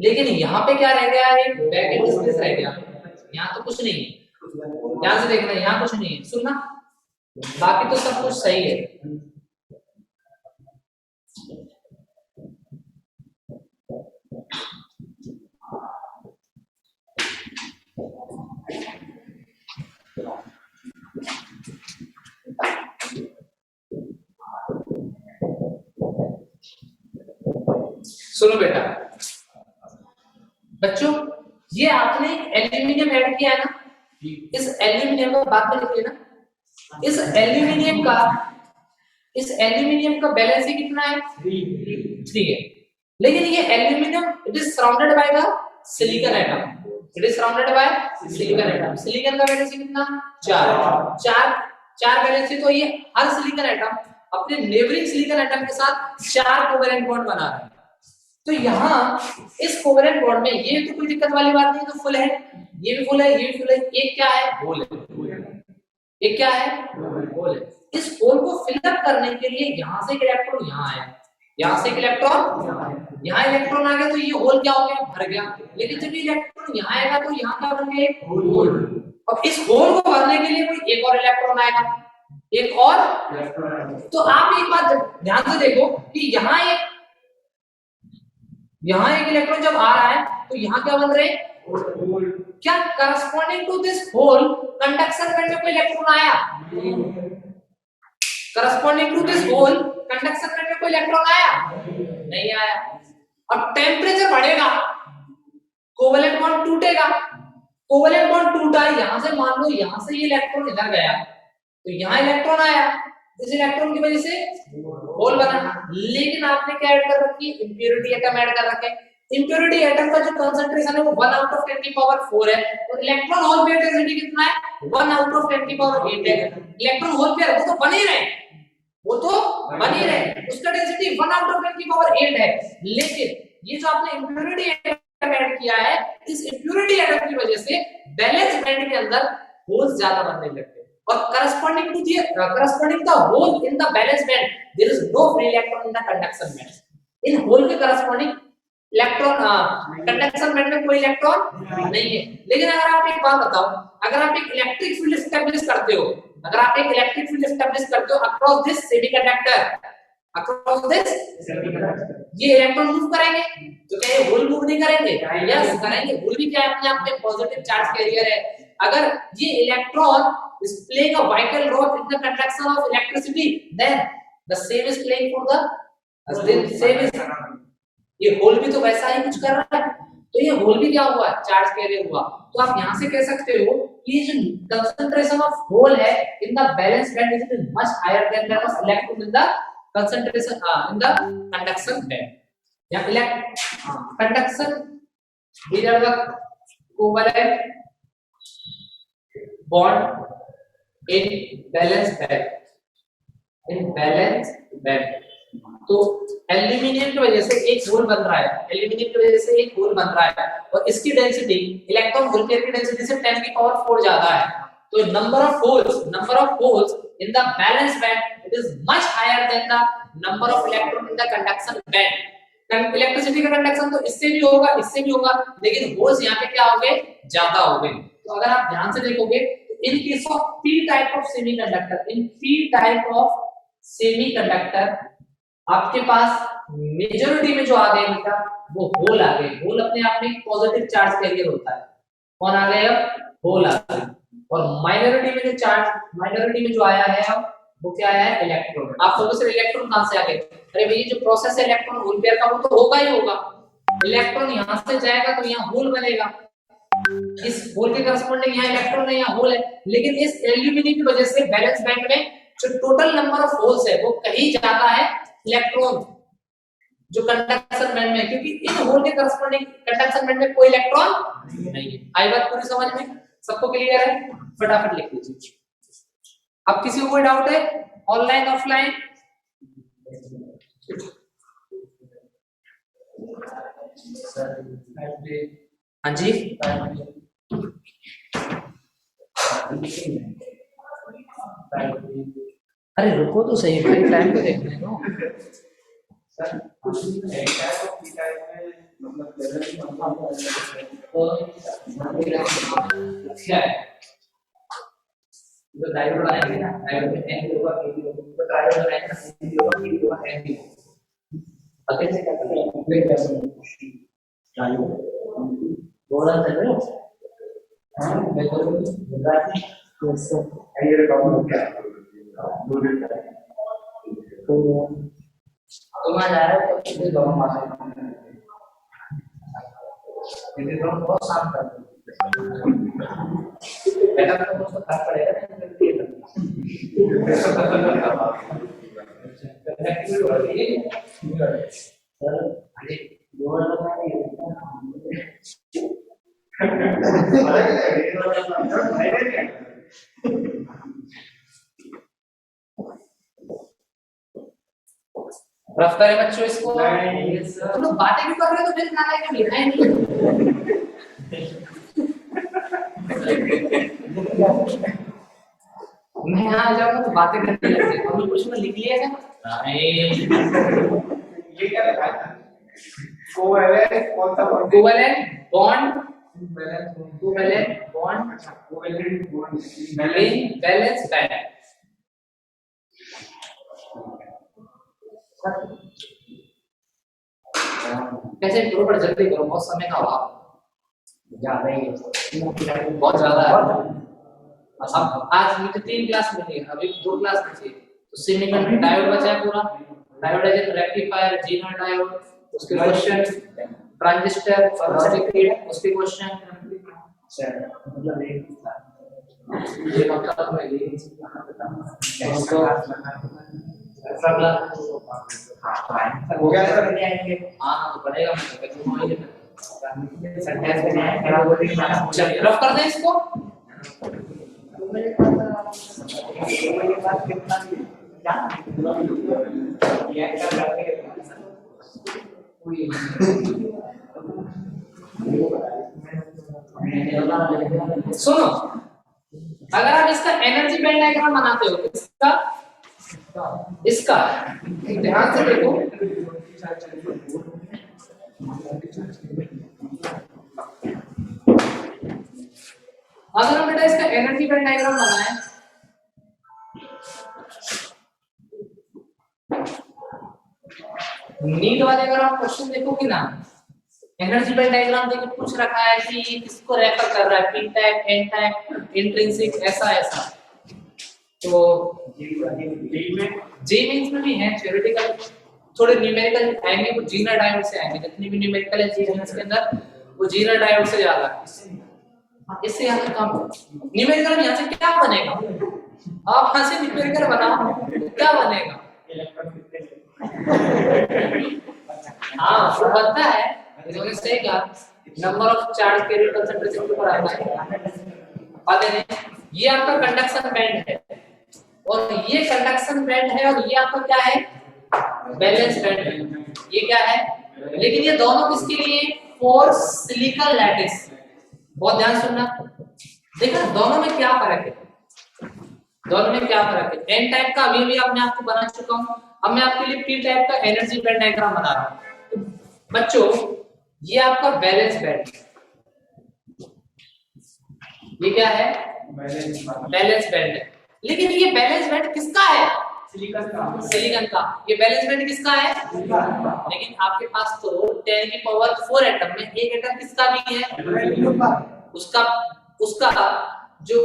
लेकिन यहाँ पे क्या रह गया, एक बैकेट स्पेस रह गया, यहाँ तो कुछ नहीं है, ध्यान से देखना, यहाँ कुछ नहीं है, सुनना, बाकी तो सब कुछ सही है। सुनो बेटा बच्चों, ये आपने एल्यूमिनियम ऐड किया है ना, इस एल्यूमिनियम को बाद में लिख लेना, इस एल्यूमिनियम का बैलेंस कितना है 3 है, लेकिन ये aluminium it is surrounded by the silicon atom, it is surrounded by silicon atom. Silicon का बैलेंस कितना 4 बैलेंस, तो ये हर सिलिकॉन एटम अपने नेबरिंग सिलिकॉन एटम के साथ 4 कोवैलेंट बॉन्ड बना रहा है। तो यहाँ इस कोवैलेंट बॉन्ड में ये तो कोई दिक्कत वाली बात नहीं है, तो फुल है, ये भी फुल है, ये भी फुल है, एक क्या है होल है, एक क्या है होल है। इस होल को फिलअप करने के लिए यहाँ से एक इलेक्ट्रॉन यहाँ आया, यहाँ से एक इलेक्ट्रॉन यहाँ इलेक्ट्रॉन आ गया, तो ये होल क्या हो गया भर गया। लेकिन जब ये इलेक्ट्रॉन यहाँ आएगा तो यहाँ क्या बन गया एक होल, अब इस होल को भरने के लिए कोई एक और इलेक्ट्रॉन आएगा, एक और। तो आप एक बात ध्यान से देखो कि यहाँ एक इलेक्ट्रॉन जब आ रहा है तो यहाँ क्या बन रहे, क्या corresponding to this hole conduction band में कोई इलेक्ट्रॉन आया, corresponding to this hole conduction band में कोई इलेक्ट्रॉन आया, नहीं आया। अब टेम्परेचर बढ़ेगा, कोवैलेंट बॉन्ड टूटेगा, कोवैलेंट बॉन्ड टूटा, यहां से मान लो यहां से ये इलेक्ट्रॉन इधर गया तो यहाँ इलेक्ट्रॉन आया, इस इलेक्ट्रॉन की वजह से होल बना, लेकिन आपने क्या ऐड कर रखी है, इंप्योरिटी एटम ऐड कर रखे। इंप्योरिटी एटम का जो कंसंट्रेशन है वो 1 आउट ऑफ 10 की पावर 4 है, और इलेक्ट्रॉन होल पेयर डेंसिटी कितना है, 1 आउट ऑफ 10 की पावर 8 है। इलेक्ट्रॉन होल पेयर वो तो बन ही रहे, वो तो बन ही रहे, उसका डेंसिटी 1 आउट ऑफ 10 की पावर 8 है, लेकिन ये जो आपने इंप्योरिटी एटम ऐड किया है, इस इंप्योरिटी एटम की वजह से बैलेंस बैंड के अंदर होल्स ज्यादा बनने लगते हैं, और corresponding the hole in the balance band, there is no free electron in the conduction band. इन होल के corresponding इलेक्ट्रॉन कंडक्शन बैंड में कोई इलेक्ट्रॉन नहीं है। लेकिन अगर आप एक बात बताओ, अगर आप एक इलेक्ट्रिक फील्ड एस्टैब्लिश करते हो, अगर आप एक इलेक्ट्रिक फील्ड एस्टैब्लिश करते हो across this semiconductor, across this, ये इलेक्ट्रॉन मूव करेंगे, तो क्या ये होल मूव नहीं करेंगे? यस करेंगे। होल भी क्या है, अपने आप में पॉजिटिव चार्ज कैरियर है। अगर ये electron is playing a vital role in the conduction of electricity, then the same is playing for the same is, ये होल भी तो वैसा ही कुछ कर रहा है, तो ये होल भी क्या हुआ, चार्ज कैरियर हुआ। तो आप यहाँ से कह सकते हो कि जो कंसंट्रेशन ऑफ होल है in the valence band is much higher than that of electron in the concentration in the conduction band, या conduction, these are the covalent bond in balance band, in balance band। तो aluminium की वजह से एक whole बन रहा है, aluminium की वजह से एक होल बन रहा है, और इसकी डेंसिटी इलेक्ट्रॉन होल पेयर की डेंसिटी से 10 की पावर 4 ज्यादा है। तो number of holes in the valence band it is much higher than the number of electron in the conduction band. Electricity का कंडक्शन तो इससे भी होगा, इससे भी होगा, लेकिन होल्स यहाँ पे क्या हो गए, ज्यादा हो गए। तो अगर आप ध्यान से देखोगे, in case of p type of semiconductor, in p type of semiconductor आपके पास मेजॉरिटी में जो आ गए बेटा वो होल आ गए। होल अपने आप में पॉजिटिव चार्ज कैरियर होता है, कौन आ गए, अब होल आ गए। और माइनॉरिटी में जो चार्ज, माइनॉरिटी में जो आया है अब वो क्या आया है, इलेक्ट्रॉन। आप सोचो सिर्फ इलेक्ट्रॉन कहां से आ गए, अरे भाई जो प्रोसेस है इलेक्ट्रॉन होल पेयर का वो तो होगा ही होगा, इलेक्ट्रॉन यहां से जाएगा तो यहाँ होल बनेगा, इस होल के करस्पॉन्डिंग यहाँ इलेक्ट्रॉन है, यहाँ होल है। लेकिन इस एल्यूमिनियम की वजह से बैलेंस बैंड में जो टोटल नंबर ऑफ होल्स है वो कहीं ज्यादा है इलेक्ट्रॉन जो कंडक्शन बैंड में, क्योंकि इन होल के करस्पॉन्डिंग कंडक्शन बैंड में कोई इलेक्ट्रॉन नहीं है। आई बात पूरी समझ में, सबको क्लियर है? फटाफट लिख लीजिए। अब किसी को कोई डाउट है, ऑनलाइन ऑफलाइन? हाँ जी, अरे रुको तो सही भाई, टाइम पे देखने दो। क्या है तो डायोड बनाएंगे ना, डायोड में एन होगा, के भी होगा, तो डायोड बनाएंगे ना, सी भी होगा, के भी होगा, एन भी होगा। अब कैसे क्या करेंगे, डायोड बोला चल रहे हो? हाँ मैं तो गुजरात में कैसे ये काम क्या तो तुम आ जा रहे हो तो दोनों मासे ये दोनों बहुत शांत करते बेटा तो उसको फर्क पड़ेगा रफ करें बच्चों इसको। तुम लोग बातें भी कर रहे हो तो फिर ना लाइक लिखा ही नहीं। मैं यहाँ आ जाऊंगा तो बातें करने लगते हैं। हमने कुछ में लिख लिया क्या? ये क्या लिखा है? कोवैलेंट कौन सा bond? Covalent bond, covalent bond, covalent bond in valence band. कैसे करो, पर जल्दी करो, बहुत समय का अभाव ज्यादा ही है, बहुत ज्यादा है। अब आज मुझे 3 क्लास मिली है, अभी 2 क्लास बची है। तो सेमीकंडक्टर डायोड बचा है पूरा, diode as rectifier, Zener diode, उसके क्वेश्चन, ट्रांजिस्टर, सर्किट, उसके क्वेश्चन, मतलब ये मतलब मैं ये इसको अगला हो गया सर? हाँ तो पड़ेगा मुझे तो सेंटेंस में नहीं खराब हो रही है। चलिए रफ कर दें इसको। ये बात कितना क्या कर रहे हैं? सुनो, अगर आप इसका एनर्जी बैंड डायग्राम बनाते हो इसका इसका ध्यान से देखो, अगर हम बेटा इसका एनर्जी बैंड डायग्राम बनाएं नीट वाले, अगर आप क्वेश्चन देखोगे ना, एनर्जी बैंड डायग्राम देके पूछ रखा है कि ये किसको रेफर कर रहा है, P type, N type, intrinsic, ऐसा ऐसा। तो जी मींस में भी है थ्योरेटिकल, थोड़े न्यूमेरिकल आएंगे, वो जीनर डायोड से आएंगे, जितनी भी न्यूमेरिकल है जी मींस के अंदर वो जीनर डायोड से ज्यादा। इससे यहाँ कम न्यूमेरिकल, यहाँ से क्या बनेगा, आप यहाँ से न्यूमेरिकल बनाओ क्या बनेगा? हाँ वो बनता है, इन्होंने सही कहा, number of charge carrier concentration के ऊपर आता है। और ये आपका कंडक्शन बैंड है और ये कंडक्शन बैंड है और ये आपका क्या है, बैलेंस बैंड है। ये क्या है, लेकिन ये दोनों किसके लिए, फॉर सिलिकॉन लैटिस। बहुत ध्यान सुनना, देखो दोनों में क्या फर्क है, दोनों में क्या फर्क है। एन टाइप का अभी आपने आपको बना चुका हूं, अब मैं आपके लिए पी टाइप का एनर्जी बैंड डायग्राम बना रहा हूं। तो बच्चों ये आपका बैलेंस बैंड, ये क्या है, बैलेंस बैंड है। लेकिन ये बैलेंस बैंड किसका है, सिलिकॉन का। ये बैलेंस बैंड किसका है, लेकिन आपके पास तो 10 की पावर 4 एटम में एक एटम किसका भी है, उसका जो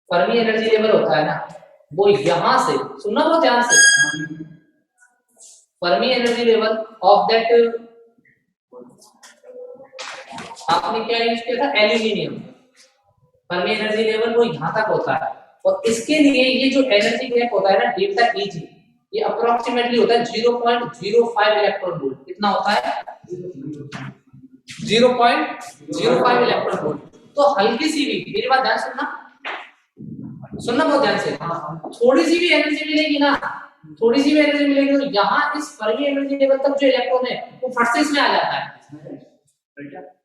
फर्मी एनर्जी लेवल होता है ना, वो यहां से, सुनना बहुत ध्यान से, Fermi energy level of that, आपने क्या यूज किया था, एल्यूमिनियम। फर्मी एनर्जी लेवल वो यहां तक होता है और इसके लिए ये जो एनर्जी गैप होता है ना, डेल्टा Eg, ये अप्रोक्सीमेटली होता है 0.05 इलेक्ट्रॉन वोल्ट। कितना होता है, 0.05 इलेक्ट्रॉन वोल्ट। तो हल्की सी भी, मेरी बात ध्यान सुनना बहुत ध्यान से, थोड़ी सी भी एनर्जी मिलेगी ना, थोड़ी सी भी एनर्जी मिलेगी तो यहाँ इस फर्मी एनर्जी लेवल तक जो इलेक्ट्रॉन है वो फट से इसमें आ जाता है।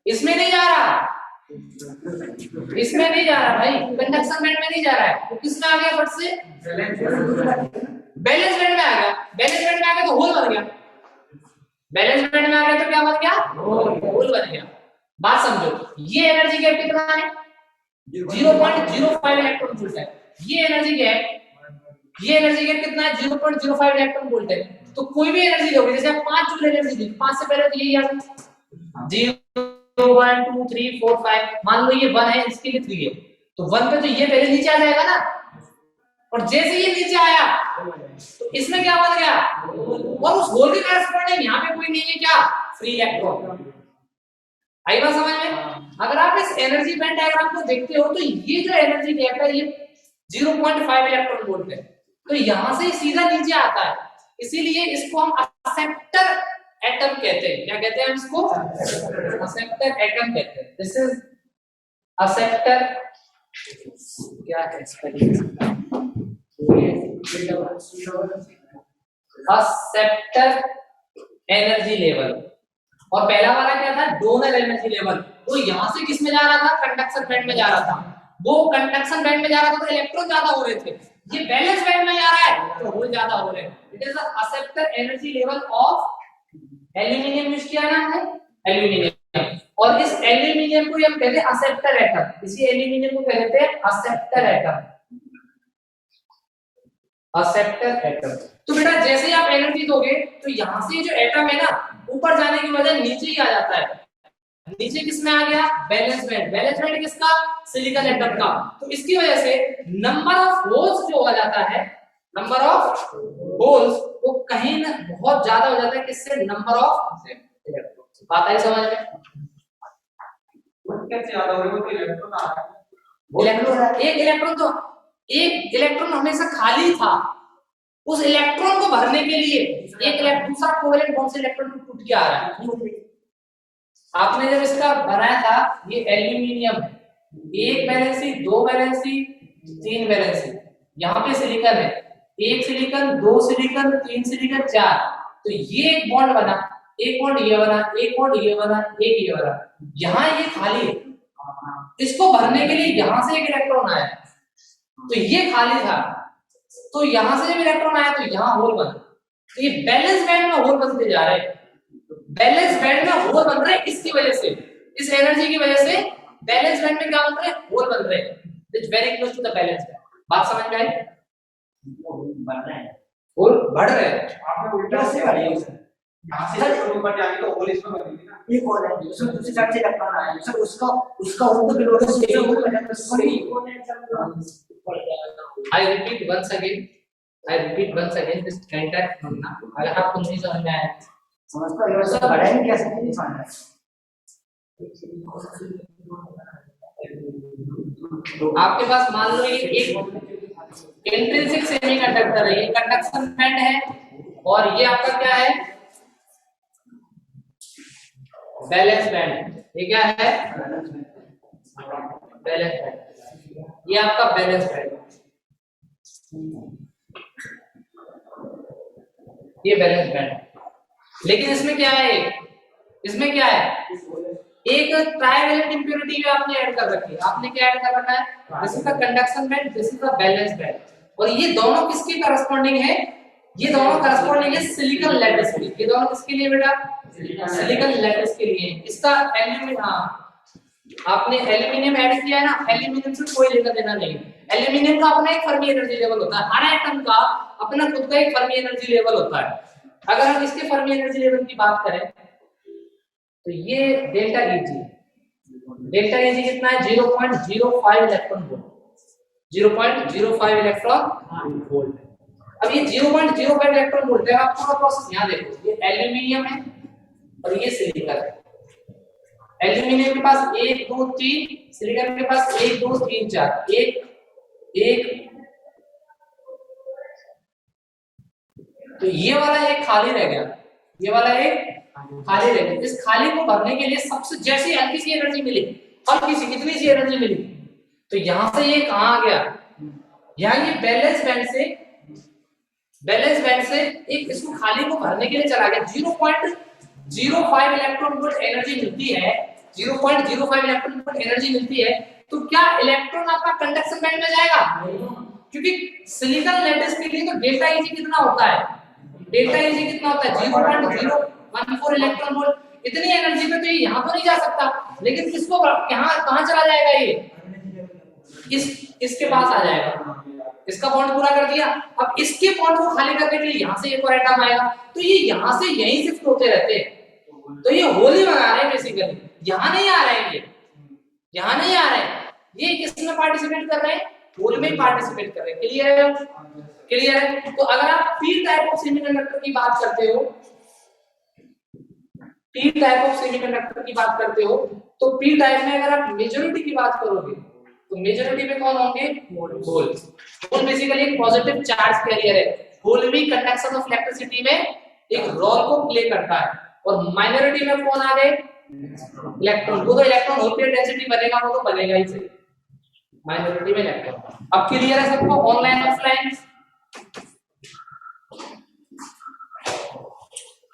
इसमें नहीं जा रहा, इसमें नहीं जा रहा भाई, कंडक्शन बैंड में नहीं जा रहा है, वो किस में आ गया, फट से बैलेंस बैंड में आ गया। बैलेंस बैंड में आ गया तो होल बन गया, बैलेंस बैंड में आ गया तो क्या बन गया, होल बन गया। बात समझो, ये एनर्जी गैप कितना है, 0.05 इलेक्ट्रॉन वोल्ट है। ये एनर्जी गैप कितना है, 0.05 इलेक्ट्रॉन वोल्ट है। तो कोई भी एनर्जी लोगे, जैसे आप 5 जूल एनर्जी दी, 5 से पहले तो यही याद है, 0 1 2 3 4 5, मान लो ये 1 है, इसके लिए 3 है, तो 1 पे तो ये पहले नीचे आ जाएगा ना, और जैसे ये नीचे आया तो इसमें क्या बन गया, और उस होल के कॉरेस्पॉन्डिंग यहाँ पे कोई नहीं है क्या, फ्री इलेक्ट्रॉन। आई बात समझ में? अगर आप इस एनर्जी बैंड डायग्राम को देखते हो तो ये जो एनर्जी गैप है ये 0.5 इलेक्ट्रॉन वोल्ट है, तो यहां से सीधा नीचे आता है, इसीलिए इसको हम एक्सेप्टर एटम कहते हैं। क्या कहते हैं हम इसको, एक्सेप्टर एटम कहते हैं। दिस इज एक्सेप्टर, क्या है इसका, एक्सेप्टर एनर्जी लेवल। और पहला वाला क्या था, डोनर एनर्जी लेवल, वो यहां से किस में जा रहा था, कंडक्शन बैंड में जा रहा था। वो कंडक्शन बैंड में जा रहा था तो इलेक्ट्रॉन ज्यादा हो रहे थे, ये बैलेंस बैंड में जा रहा है तो होल ज्यादा हो रहे हैं। It is the acceptor energy level of aluminium. Use किया ना हमने, एल्यूमिनियम, और इस एल्यूमिनियम को हम कहते हैं एक्सेप्टर एटम। इसी एल्यूमिनियम को कहते हैं एक्सेप्टर एटम, एक्सेप्टर एटम। तो बेटा जैसे ही आप एनर्जी दोगे तो यहां से जो एटम है ना, ऊपर जाने की वजह नीचे ही आ जाता है। नीचे किसमें आ गया, बैलेंस बैंड। बैलेंस बैंड किसका, सिलिकॉन एटम का। तो इसकी वजह से नंबर ऑफ होल्स जो हो जाता है, नंबर ऑफ होल्स वो कहीं ना बहुत ज्यादा हो जाता है, किससे, नंबर ऑफ इलेक्ट्रॉन। बात आई समझ में? कैसे याद हो रही है? वो तो इलेक्ट्रॉन आ रहा है। एक इलेक्ट्रॉन हमेशा खाली था, उस इलेक्ट्रॉन को भरने के लिए एक दूसरा कोवेलेंट बॉन्ड से इलेक्ट्रॉन टूट के आ रहा है। आपने जब इसका बनाया था, ये एल्यूमिनियम है, 1 वैलेंसी 2 वैलेंसी 3 वैलेंसी, यहाँ पे सिलिकॉन है, 1 सिलिकॉन 2 सिलिकॉन 3 सिलिकॉन 4, तो ये एक बॉन्ड बना, एक बॉन्ड ये बना, एक बॉन्ड ये बना, एक ये बना, यहाँ ये खाली है, इसको भरने के लिए यहाँ से एक इलेक्ट्रॉन आया, तो ये खाली था, तो यहाँ से जब इलेक्ट्रॉन आया तो यहाँ होल बना, तो ये बैलेंस बैंड में होल बनते जा रहे हैं, बैलेंस बैंड में होल बन रहे हैं, इसकी वजह से, इस एनर्जी की वजह से बैलेंस बैंड में क्या बन रहे हैं, होल बन रहे हैं, it's very close to the valence band. बात समझ में आई? बन रहा है, होल बढ़ रहे हैं, आपने उल्टा से वाली है सर, यहाँ से ऊपर जाएंगे तो होल इसमें बनेगी ना, एक और है उसमें दूसरी साइड से इलेक्ट्रॉन आया है सर, उसका होल तो बिलो से वो I repeat once again this entire phenomena, अगर आपको नहीं समझ में आया समझता है सर, बड़ा नहीं कैसे नहीं समझ रहा। आपके पास मान लो ये एक इंट्रिंसिक सेमीकंडक्टर है, ये कंडक्शन बैंड है, और ये आपका क्या है, बैलेंस बैंड। ये क्या है, बैलेंस बैंड, ये आपका बैलेंस बैंड, ये बैलेंस बैंड। लेकिन इसमें क्या है, इसमें क्या है, एक ट्राइवेलेंट इंप्योरिटी भी आपने ऐड कर रखी है। आपने क्या ऐड कर रखा है, this is the conduction band, this is the valence band, और ये दोनों किसके करस्पॉन्डिंग है, ये दोनों करस्पॉन्डिंग है सिलिकॉन लैटिस के। ये दोनों किसके लिए बेटा, सिलिकॉन लैटिस के लिए। इसका एल्यूमिनियम, आपने एल्यूमिनियम ऐड किया है ना, एल्यूमिनियम से कोई लेना देना नहीं। एल्यूमिनियम का अपना एक फर्मी एनर्जी लेवल होता है, हर एटम का अपना खुद का एक फर्मी एनर्जी लेवल होता है। अगर हम इसके फर्मी एनर्जी लेवल की बात करें तो ये डेल्टा Eg, डेल्टा Eg कितना है, 0.05 इलेक्ट्रॉन वोल्ट, 0.05 इलेक्ट्रॉन वोल्ट। अब ये 0.05 इलेक्ट्रॉन वोल्ट है। आप पूरा प्रोसेस यहाँ देखो, ये एल्यूमिनियम है और ये सिलिकॉन है। एल्यूमिनियम के पास 1 2 3, सिलिकॉन के पास 1 2 3 4, 1 1, तो ये वाला एक खाली रह गया, ये वाला एक खाली रह गया। इस खाली को भरने के लिए सबसे जैसी हल्की सी एनर्जी मिली, हल्की सी कितनी सी एनर्जी मिली, तो यहां से ये कहां आ गया, यहाँ ये बैलेंस बैंड से एक इसको खाली को भरने के लिए चला गया। 0.05 इलेक्ट्रॉन वोल्ट एनर्जी मिलती है, 0.05 इलेक्ट्रॉन वोल्ट एनर्जी मिलती है, तो क्या इलेक्ट्रॉन आपका कंडक्शन बैंड में जाएगा, क्योंकि सिलिकॉन लैटिस के लिए तो डेल्टा Eg कितना होता है, डेल्टा Eg कितना होता है 0.014 इलेक्ट्रॉन वोल्ट। इतनी एनर्जी पे तो ये यहाँ तो नहीं जा सकता, लेकिन किसको कहाँ चला जाएगा, ये इसके पास आ जाएगा। इसका बॉन्ड पूरा कर दिया, अब इसके बॉन्ड को खाली करने के लिए यहाँ से एक और एटम आएगा, तो ये यहाँ से यहीं शिफ्ट होते रहते हैं। तो ये होल ही बना रहे हैं बेसिकली, यहाँ नहीं आ रहे हैं, ये यहाँ नहीं आ रहे हैं, ये किसमें पार्टिसिपेट कर रहे हैं, होल में पार्टिसिपेट कर रहे हैं। क्लियर है, क्लियर है। तो अगर आप पी टाइप ऑफ सेमीकंडक्टर की बात करते हो, पी टाइप ऑफ सेमीकंडक्टर की बात करते हो, तो पी टाइप में अगर आप मेजॉरिटी की बात करोगे तो मेजॉरिटी में कौन होंगे, होल। होल बेसिकली एक पॉजिटिव चार्ज कैरियर है, होल भी कंडक्शन ऑफ इलेक्ट्रिसिटी में एक रोल को प्ले करता है। और माइनॉरिटी में कौन आ गए, इलेक्ट्रॉन। वो तो इलेक्ट्रॉन होल पे डेंसिटी बनेगा, वो तो बनेगा ही सही, माइनॉरिटी में इलेक्ट्रॉन। अब क्लियर है सबको, ऑनलाइन ऑफलाइन,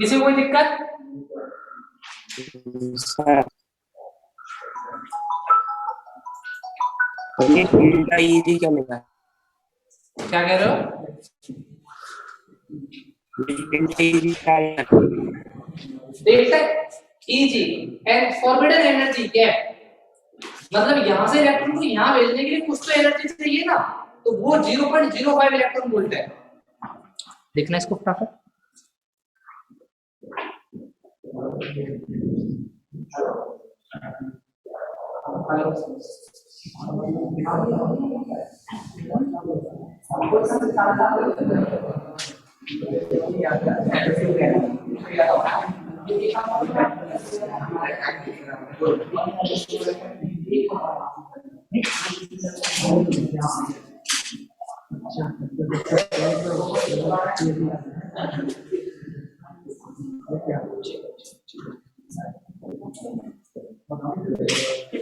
किसी को कोई दिक्कत? डेल्टा Eg क्या लिखा है, क्या कह रहे हो? डेल्टा Eg क्या है, delta Eg and forbidden energy gap, मतलब यहां से इलेक्ट्रॉन को यहां भेजने के लिए कुछ तो एनर्जी चाहिए ना, तो वो 0.05 इलेक्ट्रॉन वोल्ट है। देखना इसको फटाफट,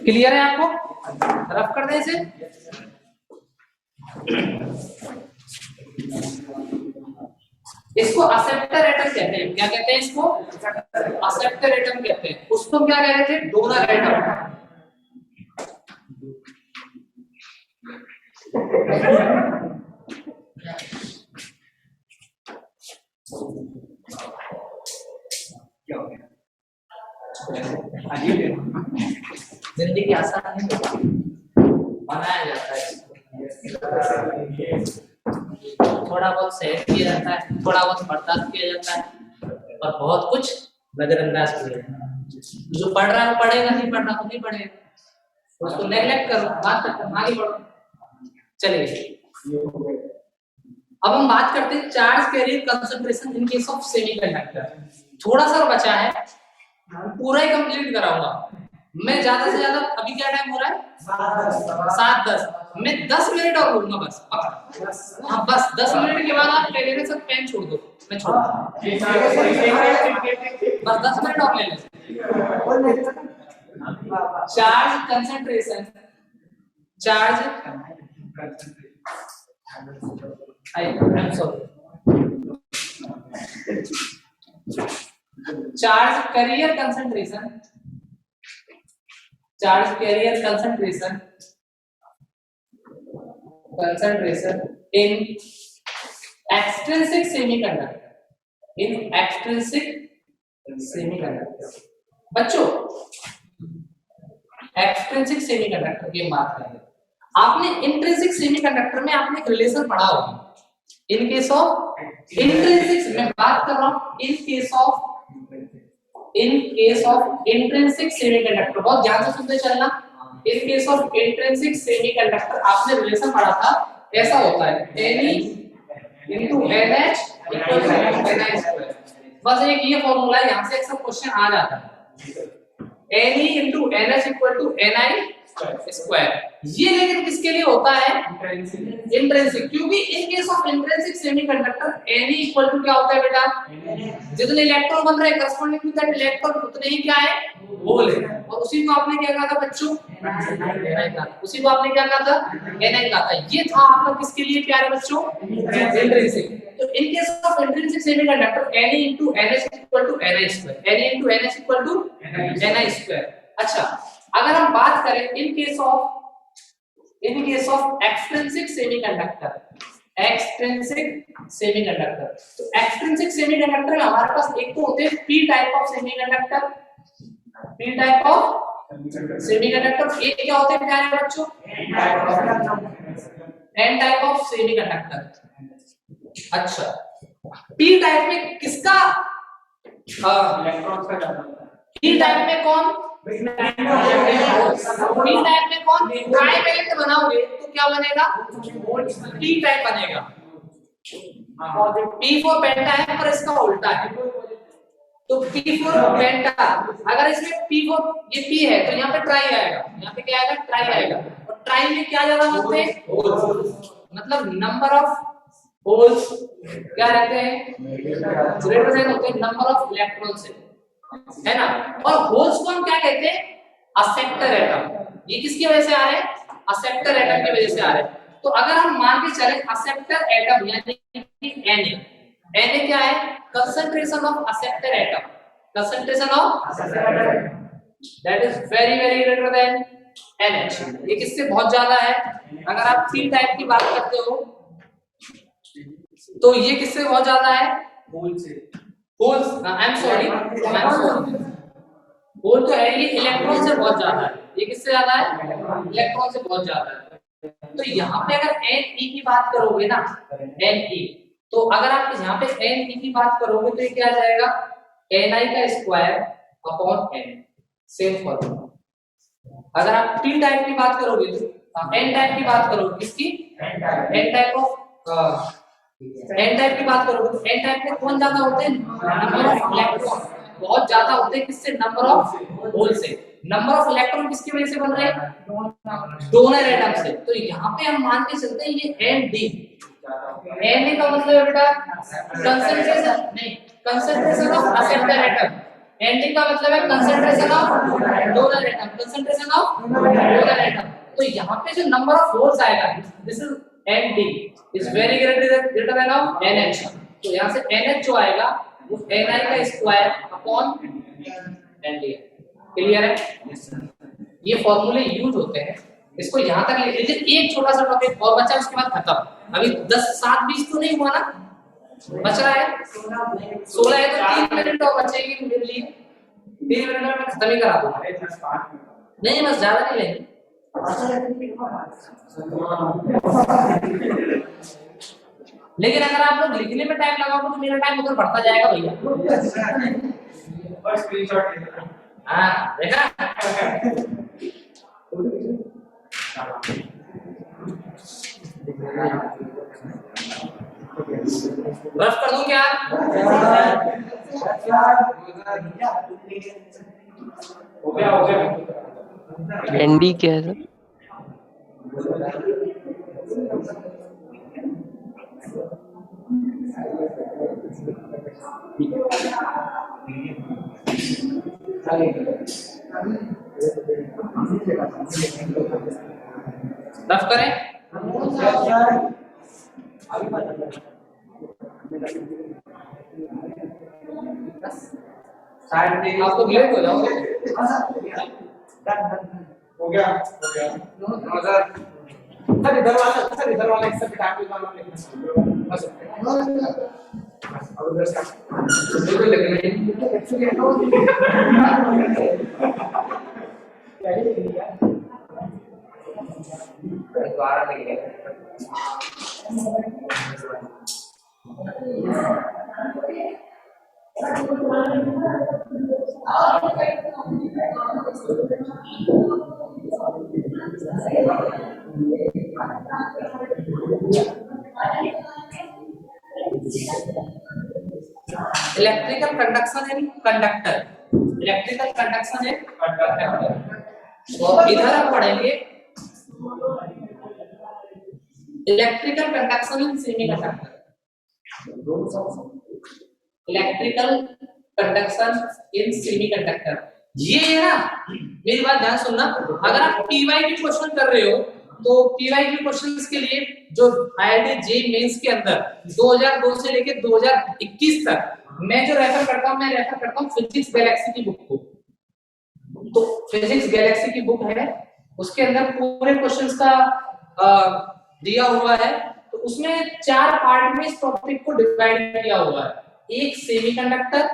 क्लियर है आपको? रफ कर दें इसे। इसको असेप्टर एटम कहते हैं। क्या कहते हैं इसको? असेप्टर एटम कहते हैं। उसको क्या कह रहे थे? Donor atom. जिंदगी आसान है, बनाया जाता है, थोड़ा बहुत सहन किया जाता है, थोड़ा बहुत बर्दाश्त किया जाता है, और बहुत कुछ नजरअंदाज किया जाता है। जो पढ़ रहा है वो पढ़ेगा, नहीं पढ़ रहा तो नहीं पढ़ेगा, उसको नेग्लेक्ट करो, बात करते आगे बढ़ो। चलिए अब हम बात करते हैं charge carrier concentration in case of semiconductor. थोड़ा सा बचा है, पूरा ही कंप्लीट कराऊंगा मैं। ज्यादा से ज्यादा अभी क्या टाइम हो रहा है? 7:10। मैं 10 मिनट और बोलूंगा बस। हाँ बस 10 मिनट के बाद आप मेरे साथ पेन छोड़ दो, मैं छोड़ बस 10 मिनट और ले लें। Charge concentration, charge charge carrier concentration, charge carrier concentration in extrinsic semiconductor, in extrinsic semiconductor. बच्चों एक्सट्रिंसिक सेमीकंडक्टर की बात करेंगे। आपने इंट्रिंसिक सेमीकंडक्टर में आपने एक रिलेशन पढ़ा होगा। इन केस ऑफ इंट्रिंसिक, मैं बात कर रहा हूं इन केस ऑफ इंट्रिंसिक सेमीकंडक्टर। बहुत ध्यान से सुनते चलना। इन केस ऑफ इंट्रिंसिक सेमीकंडक्टर आपने रिलेशन पढ़ा था, ऐसा होता है Ne into NH equal to Ni square। बस एक ये फॉर्मूला है, यहां से अक्सर क्वेश्चन आ जाता है। Ne into NH equal to Ni square. ये लेकिन किसके लिए होता है? इंट्रिंसिक। क्योंकि in case of intrinsic semiconductor Ne equal to क्या होता है बेटा? जितने इलेक्ट्रॉन बन रहे हैं करस्पॉन्डिंग टू दैट इलेक्ट्रॉन उतने ही क्या है? होल है। और उसी को आपने क्या कहा था बच्चों? उसी को आपने क्या कहा था? Ni कहा था। ये था आपका किसके लिए प्यारे बच्चों? इंट्रिंसिक। तो इन case of intrinsic semiconductor Ne into NH equal to Ni square, Ne into NH equal to Ni square। अच्छा, अगर हम बात करें इन केस ऑफ एक्सट्रिंसिक सेमीकंडक्टर, तो एक्सट्रिंसिक सेमीकंडक्टर में हमारे पास एक तो होते हैं पी टाइप ऑफ सेमीकंडक्टर, एक क्या होते हैं प्यारे बच्चों? N type of semiconductor. अच्छा, पी टाइप में किसका इलेक्ट्रॉन का ज्यादा होता है? पी टाइप में कौन? पी टाइप में कौन? ट्राइवैलेंट बनाओगे तो क्या बनेगा? पी टाइप बनेगा। P4 पेंटा है पर इसका उल्टा है, तो P4 पेंटा। अगर इसमें P4 ये P है तो यहाँ पे ट्राई आएगा, यहाँ पे क्या आएगा? ट्राई आएगा। और ट्राई में क्या ज्यादा होते हैं? मतलब नंबर ऑफ होल्स क्या रहते हैं? ग्रेटर देन होते हैं नंबर ऑफ इलेक्ट्रॉन से, है ना। और होल्स को हम क्या कहते हैं? Acceptor atom. ये किसकी वजह से आ रहे हैं? असेप्टर एटम की वजह से आ रहे हैं। तो अगर हम मान के चले असेप्टर एटम यानी कि Na क्या है? Concentration of acceptor atom, concentration of that is very very greater than NH। ये किससे बहुत ज्यादा है? अगर आप पी टाइप की बात करते हो तो ये किससे बहुत ज्यादा है? होल से। Holes, I am sorry, hole तो है, ये इलेक्ट्रॉन से बहुत ज्यादा है। ये किससे ज्यादा है? इलेक्ट्रॉन से बहुत ज्यादा है। तो यहाँ पे अगर Ne की बात करोगे ना, Ne, तो अगर आप यहाँ पे Ne की बात करोगे तो ये क्या आ जाएगा? Ni का square upon N, same formula. अगर आप P टाइप की बात करोगे तो N टाइप की बात करोगे, किसकी? N टाइप की बात करोगे तो N टाइप में कौन ज्यादा होते हैं? नंबर ऑफ इलेक्ट्रॉन बहुत ज्यादा होते हैं, किससे? नंबर ऑफ होल से। नंबर ऑफ इलेक्ट्रॉन किसकी वजह से बन रहे हैं? डोनर एटम से। तो यहाँ पे हम मान के चलते हैं ये ND। Na का मतलब है बेटा कंसंट्रेशन, नहीं, concentration of acceptor atom. ND का मतलब है concentration of donor atom, concentration of donor atom. तो यहाँ पे जो नंबर ऑफ होल्स आएगा, this is ND is very greater than of NH। तो यहाँ से NH जो आएगा वो Ni का स्क्वायर अपॉन ND। क्लियर है? ये फॉर्मूले यूज होते हैं, इसको यहाँ तक लिख लीजिए। एक छोटा सा टॉपिक और बचा, उसके बाद खत्म। अभी 10 7 20 तो नहीं हुआ ना, बच रहा है 16 है, तो 3 मिनट और बचेगी मेरे लिए। 3 मिनट में मैं खत्म ही करा दूंगा। नहीं बस ज्यादा नहीं लेंगे। लेकिन अगर आप लोग लिखने में टाइम लगाओगे तो मेरा टाइम उधर बढ़ता जाएगा भैया। हाँ देखा, रफ कर दूं क्या? हो गया। एनडी क्या है सर? रफ करें। आप तो ब्लैक हो जाओगे। हो गया। सर इधर वाला एक सब टाइप का नाम लिखना बस। अब उधर से बिल्कुल लिखना है एक्चुअली पहले लिख लिया दोबारा लिख लिया। इलेक्ट्रिकल कंडक्शन इन कंडक्टर, इलेक्ट्रिकल कंडक्शन इन कंडक्टर। तो इधर हम पढ़ेंगे इलेक्ट्रिकल कंडक्शन इन सेमीकंडक्टर। इलेक्ट्रिकल कंडक्शन इन सेमीकंडक्टर, ये है ना। मेरी बात ध्यान सुनना, अगर आप पीवाई की क्वेश्चन कर रहे हो तो पीवाई के क्वेश्चंस के लिए जो आईआईटी जेईई मेंस के अंदर 2002 से लेके 2021 तक मैं जो रेफर करता हूं फिजिक्स गैलेक्सी की बुक को। तो फिजिक्स गैलेक्सी की बुक है, उसके अंदर पूरे क्वेश्चंस का दिया हुआ है। तो उसमें 4 पार्ट में इस टॉपिक को डिवाइड किया हुआ है। एक semiconductor,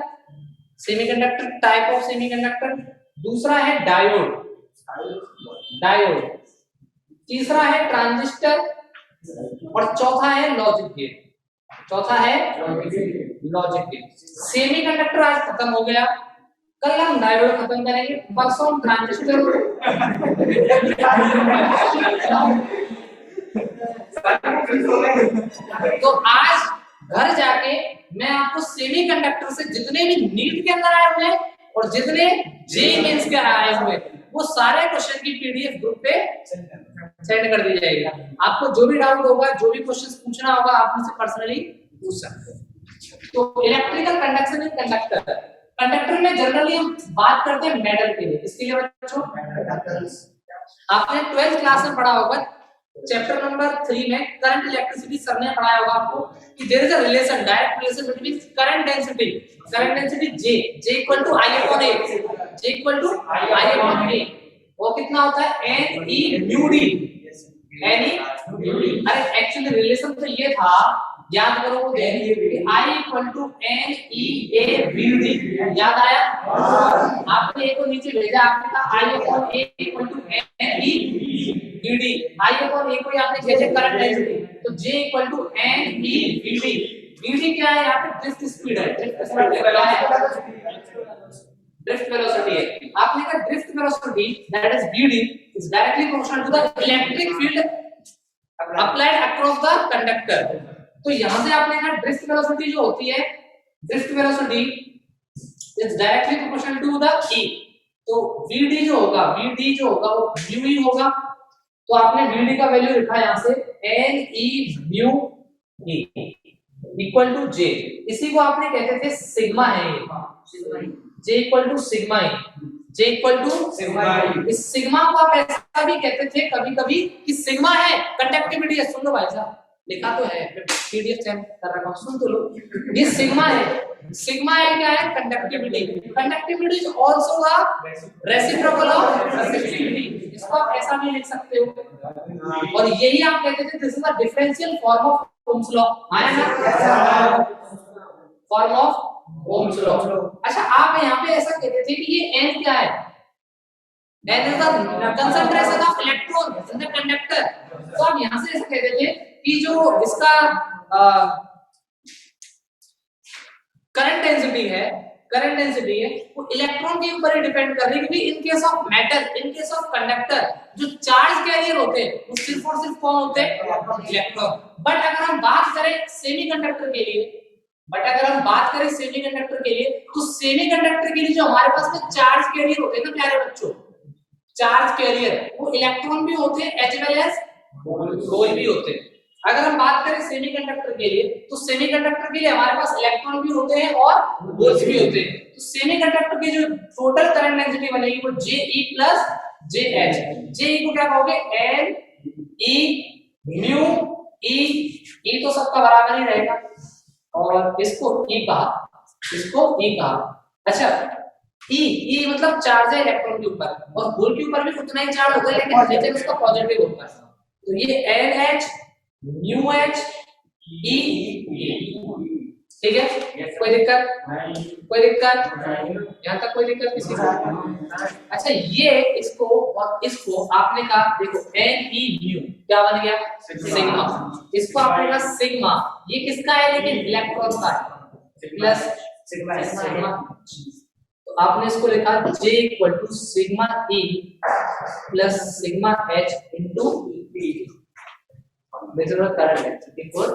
semiconductor type of semiconductor, दूसरा है डायोड, डायोड, तीसरा है ट्रांजिस्टर और चौथा है लॉजिक गेट, चौथा है लॉजिक गेट। सेमीकंडक्टर आज खत्म हो गया, कल हम डायोड खत्म करेंगे, परसों हम ट्रांजिस्टर। तो आज घर जाके मैं आपको सेमीकंडक्टर से जितने भी नीट के अंदर आए हुए और जितने जेईई मेंस के आए हुए वो सारे क्वेश्चन की पीडीएफ ग्रुप पे सेंड कर दी जाएगी। आपको जो भी डाउट होगा, जो भी क्वेश्चंस पूछना होगा, आप मुझसे पर्सनली पूछ सकते हैं। तो इलेक्ट्रिकल कंडक्शन इन कंडक्टर, कंडक्टर में जनरली हम बात करते हैं मेटल के लिए। इसके लिए बच्चों आपने 12th क्लास में पढ़ा होगा चैप्टर नंबर 3 में करंट इलेक्ट्रिसिटी सर ने पढ़ाया होगा आपको कि there is a relation, direct relation between current density J equal to I upon A, J equal to I upon A। वो कितना होता है N E mu D, N E mu D। अरे एक्चुअली रिलेशन तो ये था, याद करो वो I equal to N E A V D, याद आया? आपने A को नीचे भेजा, आपने कहा I upon A equal to N E V D। I upon A को आपने कैसे करंट डेंसिटी, तो J equal to N E V D। V D क्या है? यहाँ पे ड्रिफ्ट स्पीड है, ड्रिफ्ट वेलोसिटी है। आपने कहा drift velocity that is V D is directly proportional to the electric field applied across the conductor. तो यहां से आपने कहा ड्रिफ्ट वेलोसिटी जो होती है, drift velocity is directly proportional to the E। तो VD जो होगा वो म्यू ही होगा। तो आपने VD का वैल्यू लिखा यहाँ से NE mu E equal to J। इसी को आपने कहते थे सिग्मा है, J equal to sigma E, J equal to sigma E। इस सिग्मा को आप ऐसा भी कहते थे कभी कभी कि सिग्मा है कंडक्टिविटी है। सुन लो भाई साहब, लिखा तो है, PDF सेंड कर रहा हूं, सुन तो लो। ये सिग्मा है, सिग्मा है क्या है? Conductivity. Conductivity is also the reciprocal of reciprocity. इसको आप ऐसा भी लिख सकते हो। और यही आप कहते थे this is the differential form of Ohm's law. आया ना, फॉर्म ऑफ ओम्स लॉ। अच्छा, आप यहाँ पे ऐसा कहते थे कि ये n क्या है? n is the concentration of electron in the conductor. तो आप यहाँ से ऐसा कहते थे कि जो इसका करंट डेंसिटी है वो इलेक्ट्रॉन के ऊपर ही डिपेंड कर रही है, क्योंकि in case of matter, in case of conductor जो चार्ज कैरियर होते हैं वो सिर्फ और सिर्फ कौन होते हैं? इलेक्ट्रॉन। बट अगर हम बात करें सेमीकंडक्टर के लिए, तो सेमीकंडक्टर के लिए जो हमारे पास में चार्ज कैरियर होते हैं ना प्यारे बच्चों, चार्ज कैरियर वो इलेक्ट्रॉन भी होते हैं एज वेल एज होल भी होते हैं। अगर हम बात करें सेमीकंडक्टर के लिए, तो सेमीकंडक्टर के लिए हमारे पास इलेक्ट्रॉन भी होते हैं और होल्स भी होते हैं। तो सेमीकंडक्टर की जो टोटल करंट डेंसिटी बनेगी वो JE प्लस JH। JE को क्या कहोगे? NE म्यू E तो सबका बराबर ही रहेगा, और इसको E कहा। अच्छा, E मतलब चार्ज है इलेक्ट्रॉन के ऊपर, और होल के ऊपर भी उतना ही चार्ज होता है, लेकिन उसका पॉजिटिव होता है। तो ये NH म्यू H E, ठीक है? कोई दिक्कत? यहाँ तक कोई दिक्कत किसी को? अच्छा, ये इसको और इसको आपने कहा, देखो NE म्यू क्या बन गया? सिग्मा। इसको आपने कहा सिग्मा, ये किसका है? लेकिन इलेक्ट्रॉन का है, प्लस सिग्मा। तो आपने इसको लिखा J equal to sigma E plus sigma H into measure current है इक्वल।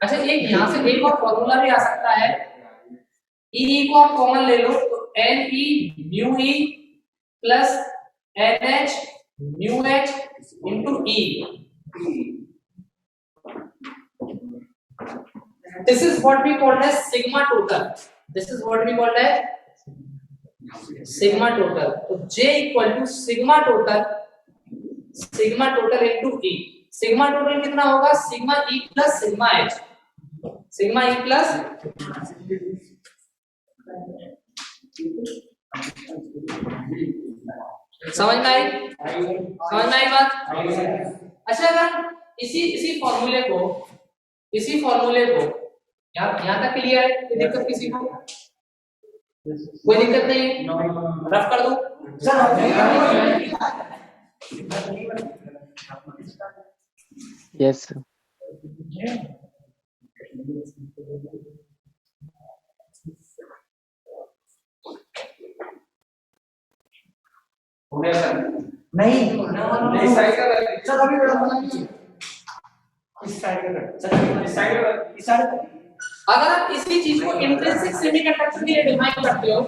अच्छा, एक यहाँ से एक और फॉर्मूला भी आ सकता है, E को आप कॉमन ले लो तो NE mu E plus NH mu H into E। This is what we call as sigma total. sigma total. तो J equal to sigma total into E। Sigma total कितना होगा? Sigma E plus sigma H। Sigma E plus, समझ में आई बात? अच्छा, अगर इसी फॉर्मूले को यहाँ तक क्लियर है? कोई दिक्कत किसी को? कोई दिक्कत नहीं? रफ कर दो। Yes sir. नहीं इस साइड का चलो अभी इस साइड का अगर आप इसी चीज को इंट्रिंसिक सेमीकंडक्टर के लिए डिफाइन करते हो,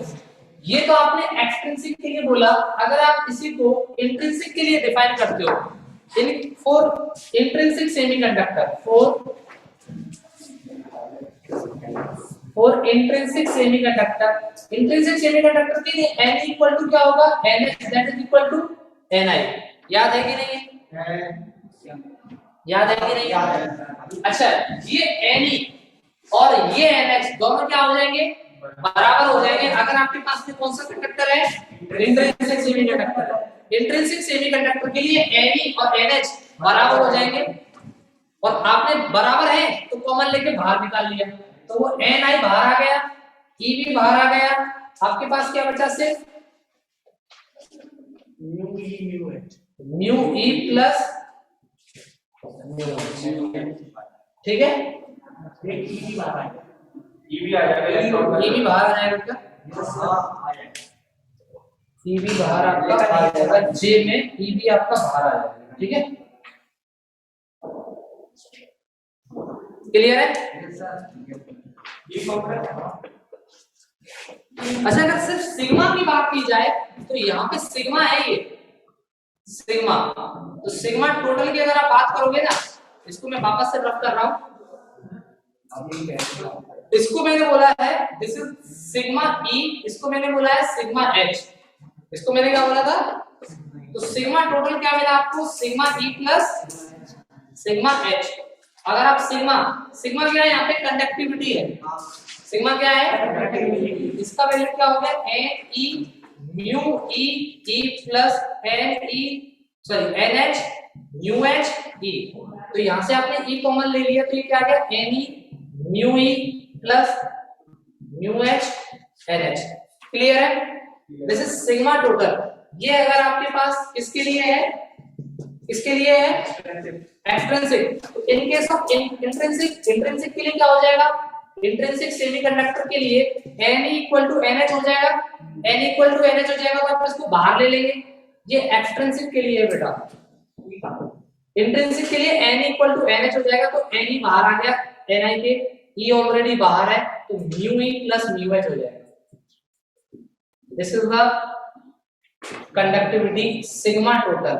ये तो आपने एक्सट्रिंसिक के लिए बोला, अगर आप इसी को इंट्रिंसिक के लिए डिफाइन करते हो, for intrinsic semiconductor, for intrinsic semiconductor के लिए n इक्वल टू क्या होगा? NH that is equal to Ni। याद है कि नहीं? अच्छा, ये Ne और ये NH दोनों क्या हो जाएंगे? बराबर हो जाएंगे। अगर आपके पास में कौन सा कंडक्टर है? Intrinsic semiconductor. इंट्रिंसिक सेमीकंडक्टर के लिए Ne और NH बराबर हो जाएंगे, और आपने बराबर है तो कॉमन लेके बाहर निकाल लिया, तो वो Ni बाहर आ गया, E भी बाहर आ गया। आपके पास क्या बचा? सिर्फ म्यू E प्लस, ठीक है? ये भी आ जाएगा, ये भी बाहर आ जाएगा क्या? E भी बाहर आपका आ जाएगा, J में E भी आपका बाहर आ जाएगा, ठीक है? क्लियर है? अच्छा अगर सिर्फ सिग्मा की बात की जाए तो यहाँ पे सिग्मा है, ये सिग्मा, तो सिग्मा टोटल की अगर आप बात करोगे ना, इसको मैं वापस से रफ कर रहा हूँ, इसको मैंने बोला है दिस इज सिग्मा ई, इसको मैंने बोला है सिग्मा एच, इसको मैंने क्या बोला था, तो सिग्मा टोटल क्या मिला आपको, sigma E plus sigma H. अगर आप सिग्मा, सिग्मा क्या है यहाँ पे, कंडक्टिविटी है, सिग्मा क्या है, इसका वैल्यू क्या हो गया, N E mu E E plus N E sorry N H mu H E, तो यहाँ से आपने ई कॉमन ले लिया तो ये क्या आ गया, N E mu E plus mu H N H. Clear है, दिस इज सिग्मा टोटल। ये अगर आपके पास किसके लिए है, किसके लिए है, एक्सट्रिंसिक, तो इन केस ऑफ इंट्रिंसिक, इंट्रिंसिक के लिए क्या हो जाएगा, इंट्रिंसिक सेमीकंडक्टर के लिए n इक्वल टू NH हो जाएगा, n इक्वल टू NH हो जाएगा तो आप इसको बाहर ले लेंगे, ये एक्सट्रिंसिक के लिए है बेटा, इंट्रिंसिक के लिए n इक्वल टू NH हो जाएगा तो n ही बाहर आ गया, Ni के e ऑलरेडी बाहर है तो mu e plus mu h हो जाएगा। This is the conductivity sigma total,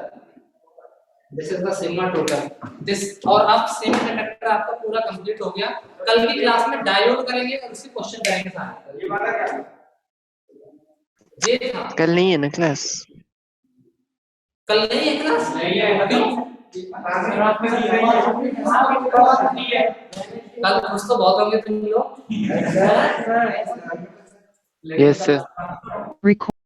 this is the sigma total this. और अब सेमीकंडक्टर आपका पूरा कंप्लीट हो गया। कल की क्लास में डायोड करेंगे और उसके क्वेश्चन करेंगे सारे। ये वाला क्या है? ये था, कल नहीं है ना क्लास? कल नहीं है क्लास, नहीं है, क्यों? कल खुश तो बहुत होंगे तुम लोग। Yes sir. Record.